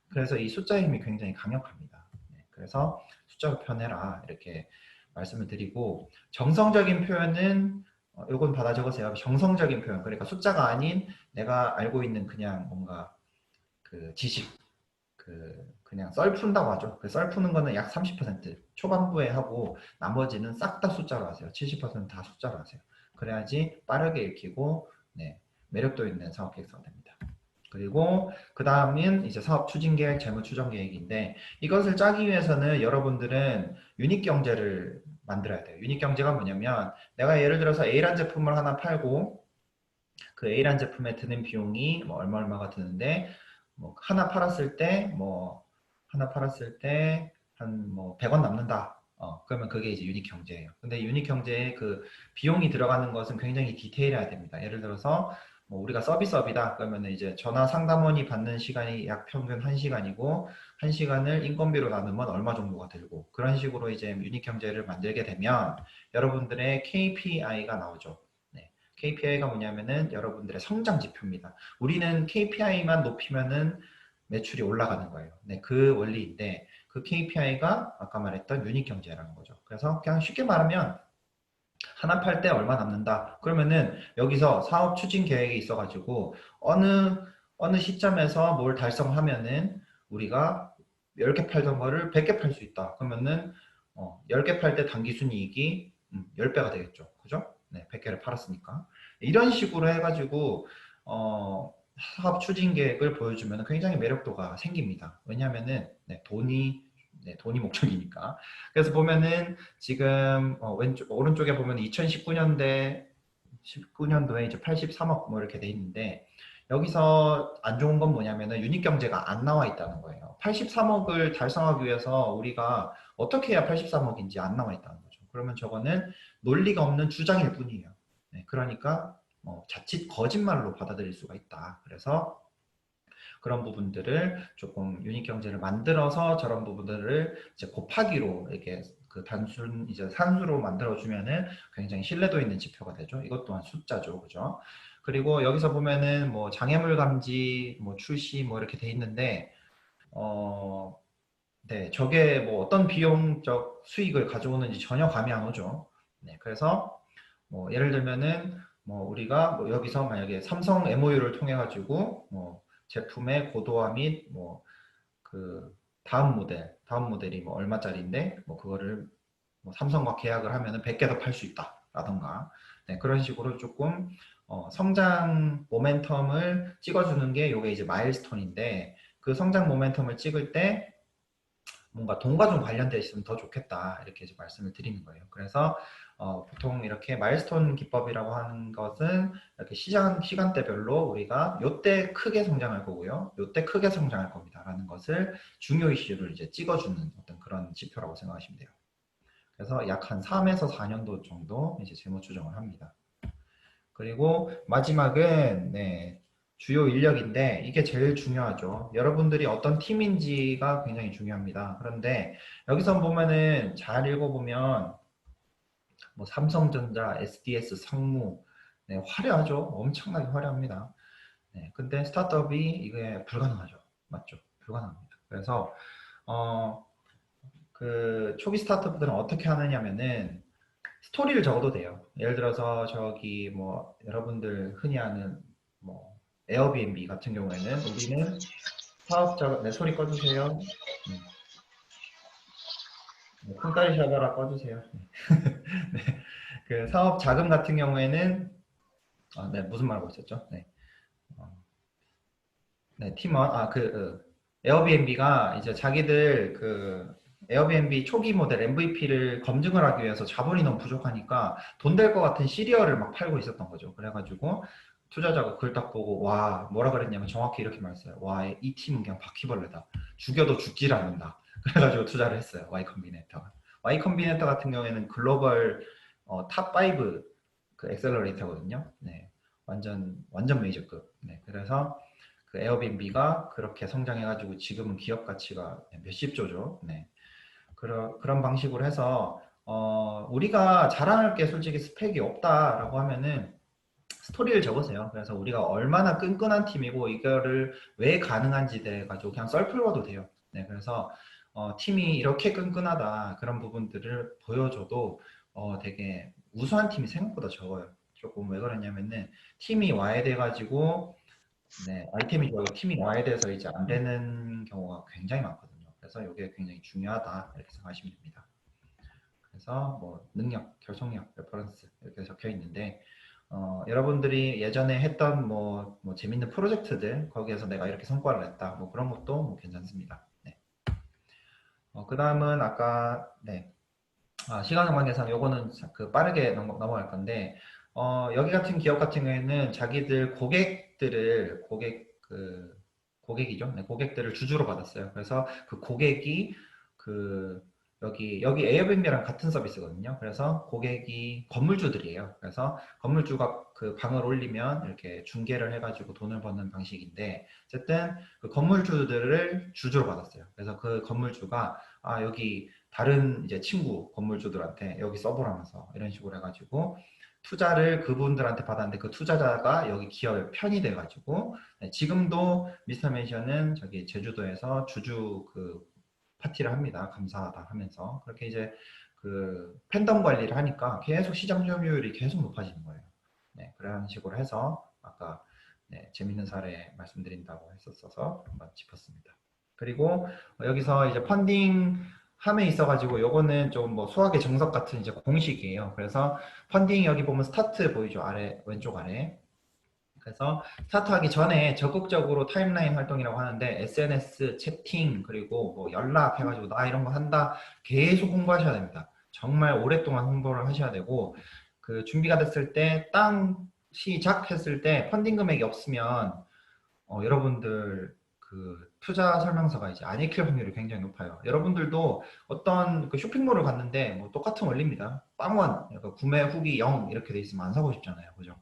그래서 이 숫자의 힘이 굉장히 강력합니다. 네, 그래서 숫자로 표현해라 이렇게 말씀을 드리고, 정성적인 표현은 요건 받아 적으세요. 정성적인 표현, 그러니까 숫자가 아닌 내가 알고 있는 그냥 뭔가 그 지식, 그냥 썰 푼다고 하죠. 그 썰 푸는 거는 약 30% 초반부에 하고 나머지는 싹 다 숫자로 하세요. 70%다 숫자로 하세요. 그래야지 빠르게 읽히고 네, 매력도 있는 사업 계획서가 됩니다. 그리고 그 다음은 이제 사업 추진 계획, 재무 추정 계획인데, 이것을 짜기 위해서는 여러분들은 유닛 경제를 만들어야 돼요. 유닛 경제가 뭐냐면, 내가 예를 들어서 A란 제품을 하나 팔고 그 A란 제품에 드는 비용이 뭐 얼마가 드는데, 뭐 하나 팔았을 때 한 뭐 100원 남는다. 그러면 그게 이제 유닛 경제예요. 근데 유닛 경제에 그 비용이 들어가는 것은 굉장히 디테일해야 됩니다. 예를 들어서 뭐 우리가 서비스업이다 그러면 이제 전화 상담원이 받는 시간이 약 평균 1시간이고 1시간을 인건비로 나누면 얼마 정도가 들고, 그런 식으로 이제 유닛 경제를 만들게 되면 여러분들의 KPI가 나오죠. 네. KPI가 뭐냐면은 여러분들의 성장 지표입니다. 우리는 KPI만 높이면은 매출이 올라가는 거예요. 네, 그 원리인데 그 KPI가 아까 말했던 유닛 경제라는 거죠. 그래서 그냥 쉽게 말하면 하나 팔 때 얼마 남는다. 그러면은 여기서 사업 추진 계획이 있어가지고 어느 시점에서 뭘 달성하면은 우리가 10개 팔던 거를 100개 팔 수 있다. 그러면은 10개 팔 때 당기 순이익이 10배가 되겠죠. 그죠? 네, 100개를 팔았으니까. 이런 식으로 해가지고 사업 추진 계획을 보여주면 굉장히 매력도가 생깁니다. 왜냐하면은 돈이 목적이니까. 그래서 보면은 지금 오른쪽에 보면 2019년도에 이제 83억 뭐 이렇게 돼 있는데, 여기서 안 좋은 건 뭐냐면은 유닛 경제가 안 나와 있다는 거예요. 83억을 달성하기 위해서 우리가 어떻게 해야 83억인지 안 나와 있다는 거죠. 그러면 저거는 논리가 없는 주장일 뿐이에요. 네, 그러니까 자칫 거짓말로 받아들일 수가 있다. 그래서 그런 부분들을 조금 유닛 경제를 만들어서 저런 부분들을 이제 곱하기로 이렇게 그 단순 이제 산수로 만들어주면은 굉장히 신뢰도 있는 지표가 되죠. 이것 또한 숫자죠, 그죠? 그리고 여기서 보면은 뭐 장애물 감지, 뭐 출시 뭐 이렇게 돼 있는데, 네, 저게 뭐 어떤 비용적 수익을 가져오는지 전혀 감이 안 오죠. 네, 그래서 뭐 예를 들면은 뭐 우리가 뭐 여기서 만약에 삼성 MOU를 통해 가지고 뭐 제품의 고도화 및 뭐 그 다음 모델이 뭐 얼마짜리인데 뭐 그거를 뭐 삼성과 계약을 하면은 100개 더 팔 수 있다라던가, 네, 그런 식으로 조금 성장 모멘텀을 찍어주는 게 요게 이제 마일스톤인데, 그 성장 모멘텀을 찍을 때 뭔가 돈과 좀 관련되어 있으면 더 좋겠다 이렇게 이제 말씀을 드리는 거예요. 그래서 보통 이렇게 마일스톤 기법이라고 하는 것은 이렇게 시간대별로 우리가 요때 크게 성장할 거고요, 요때 크게 성장할 겁니다 라는 것을 중요 이슈를 이제 찍어주는 어떤 그런 지표라고 생각하시면 돼요. 그래서 약 한 3에서 4년도 정도 이제 재무 추정을 합니다. 그리고 마지막은 네, 주요 인력인데 이게 제일 중요하죠. 여러분들이 어떤 팀인지가 굉장히 중요합니다. 그런데 여기서 보면은 잘 읽어보면 뭐 삼성전자, SDS, 상무, 네, 화려하죠. 엄청나게 화려합니다. 네, 근데 스타트업이 이게 불가능하죠. 맞죠? 불가능합니다. 그래서 그 초기 스타트업들은 어떻게 하느냐면은 스토리를 적어도 돼요. 예를 들어서 저기 뭐 여러분들 흔히 아는 뭐 에어비앤비 같은 경우에는 우리는 사업자, 네, 소리 꺼주세요. 쿵따리 샤바라 꺼주세요. 네, 그 사업 자금 같은 경우에는 네, 무슨 말 하고 있었죠? 네, 어, 네, 팀원, 에어비앤비가 이제 자기들 그 에어비앤비 초기 모델 MVP를 검증을 하기 위해서 자본이 너무 부족하니까 돈 될 것 같은 시리얼을 막 팔고 있었던 거죠. 그래가지고 투자자가 그걸 딱 보고 와, 뭐라 그랬냐면 정확히 이렇게 말했어요. 와, 이 팀은 그냥 바퀴벌레다. 죽여도 죽질 않는다. 그래가지고 투자를 했어요. Y 컴비네이터가. Y 컴비네이터 같은 경우에는 글로벌 탑5 그 엑셀러레이터거든요. 네, 완전 메이저급. 네, 그래서 그 에어비앤비가 그렇게 성장해가지고 지금은 기업 가치가 몇십 조죠. 네. 그런 방식으로 해서 우리가 자랑할 게 솔직히 스펙이 없다라고 하면은 스토리를 적으세요. 그래서 우리가 얼마나 끈끈한 팀이고 이거를 왜 가능한지 돼 가지고 그냥 썰풀어도 돼요. 네, 그래서 팀이 이렇게 끈끈하다 그런 부분들을 보여줘도 되게 우수한 팀이 생각보다 적어요. 조금 왜 그러냐면은 팀이 와야 돼 가지고 네, 아이템이 좋아요. 팀이 와야 돼서 이제 안 되는 경우가 굉장히 많거든요. 그래서 이게 굉장히 중요하다 이렇게 생각하시면 됩니다. 그래서 뭐 능력, 결속력, 레퍼런스 이렇게 적혀 있는데 여러분들이 예전에 했던 뭐 재밌는 프로젝트들 거기에서 내가 이렇게 성과를 냈다 뭐 그런 것도 뭐 괜찮습니다. 네. 그 다음은 아까 네. 시간 관계상 요거는 그 빠르게 넘어갈 건데 여기 같은 기업 같은 경우에는 자기들 고객이죠. 네, 고객들을 주주로 받았어요. 그래서 그 고객이 그 여기 에어비앤비랑 같은 서비스거든요. 그래서 고객이 건물주들이에요. 그래서 건물주가 그 방을 올리면 이렇게 중개를 해가지고 돈을 버는 방식인데 어쨌든 그 건물주들을 주주로 받았어요. 그래서 그 건물주가 여기 다른 이제 친구 건물주들한테 여기 써보라면서 이런 식으로 해가지고 투자를 그분들한테 받았는데 그 투자자가 여기 기업에 편이 돼가지고 네, 지금도 미스터 맨션은 저기 제주도에서 주주 그 파티를 합니다. 감사하다 하면서 그렇게 이제 그 팬덤 관리를 하니까 계속 시장 점유율이 계속 높아지는 거예요. 네, 그런 식으로 해서 아까 네, 재밌는 사례 말씀드린다고 했었어서 한번 짚었습니다. 그리고 여기서 이제 펀딩 함에 있어가지고 요거는 좀 뭐 수학의 정석 같은 이제 공식이에요. 그래서 펀딩 여기 보면 스타트 보이죠? 아래 왼쪽 아래. 그래서 스타트하기 전에 적극적으로 타임라인 활동이라고 하는데 SNS, 채팅, 그리고 뭐 연락해가지고 나 이런 거 한다 계속 홍보하셔야 됩니다. 정말 오랫동안 홍보를 하셔야 되고 그 준비가 됐을 때 땅 시작했을 때 펀딩 금액이 없으면 여러분들 그 투자 설명서가 이제 안 읽힐 확률이 굉장히 높아요. 여러분들도 어떤 그 쇼핑몰을 갔는데 뭐 똑같은 원리입니다. 빵원, 그러니까 구매 후기 0 이렇게 돼 있으면 안 사고 싶잖아요. 그죠?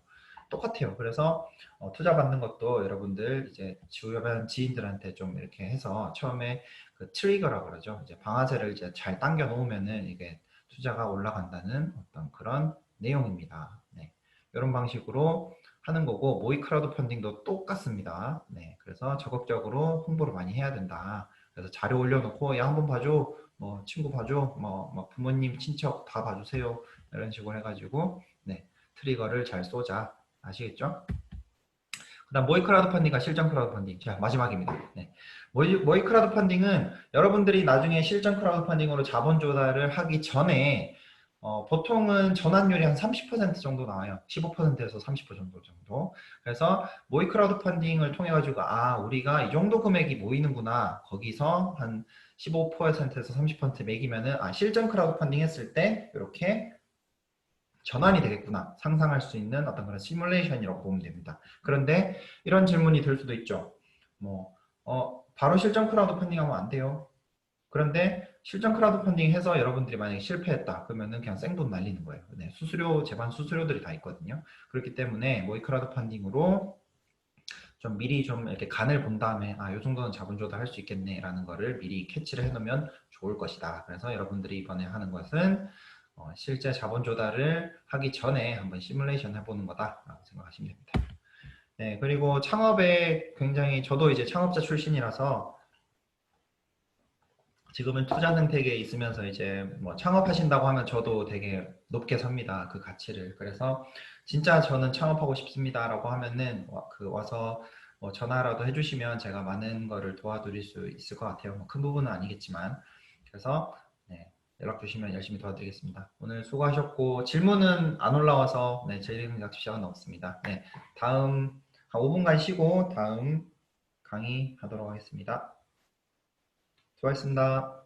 똑같아요. 그래서 투자 받는 것도 여러분들 이제 주변 지인들한테 좀 이렇게 해서 처음에 그 트리거라고 그러죠. 이제 방아쇠를 이제 잘 당겨 놓으면은 이게 투자가 올라간다는 어떤 그런 내용입니다. 네. 이런 방식으로 하는 거고 모의 크라우드 펀딩도 똑같습니다. 네, 그래서 적극적으로 홍보를 많이 해야 된다. 그래서 자료 올려놓고 야 한번 봐줘, 뭐 친구 봐줘, 뭐 부모님, 친척 다 봐주세요. 이런 식으로 해가지고 네, 트리거를 잘 쏘자. 아시겠죠? 그다음 모의 크라우드 펀딩과 실전 크라우드 펀딩. 자, 마지막입니다. 네. 모의 크라우드 펀딩은 여러분들이 나중에 실전 크라우드 펀딩으로 자본 조달을 하기 전에 보통은 전환율이 한 30% 정도 나와요. 15%에서 30% 정도. 그래서 모의 크라우드 펀딩을 통해 가지고 우리가 이 정도 금액이 모이는구나. 거기서 한 15%에서 30% 매기면은 실전 크라우드 펀딩 했을 때 이렇게 전환이 되겠구나 상상할 수 있는 어떤 그런 시뮬레이션이라고 보면 됩니다. 그런데 이런 질문이 들 수도 있죠. 뭐 바로 실전 크라우드 펀딩하면 안 돼요. 그런데 실전 크라우드 펀딩 해서 여러분들이 만약에 실패했다 그러면은 그냥 생돈 날리는 거예요. 네, 수수료, 제반 수수료들이 다 있거든요. 그렇기 때문에 모의 크라우드 펀딩으로 좀 미리 좀 이렇게 간을 본 다음에 이 정도는 자본 조달할 수 있겠네라는 거를 미리 캐치를 해놓으면 좋을 것이다. 그래서 여러분들이 이번에 하는 것은 실제 자본 조달을 하기 전에 한번 시뮬레이션 해보는 거다라고 생각하시면 됩니다. 네, 그리고 창업에 굉장히 저도 이제 창업자 출신이라서 지금은 투자 생태계에 있으면서 이제 뭐 창업하신다고 하면 저도 되게 높게 삽니다. 그 가치를. 그래서 진짜 저는 창업하고 싶습니다라고 하면은 와서 뭐 전화라도 해주시면 제가 많은 거를 도와드릴 수 있을 것 같아요. 뭐 큰 부분은 아니겠지만. 그래서 네, 연락 주시면 열심히 도와드리겠습니다. 오늘 수고하셨고 질문은 안 올라와서 네, 질문 시간 없습니다. 네, 다음 한 5분간 쉬고 다음 강의 하도록 하겠습니다. 수고하셨습니다.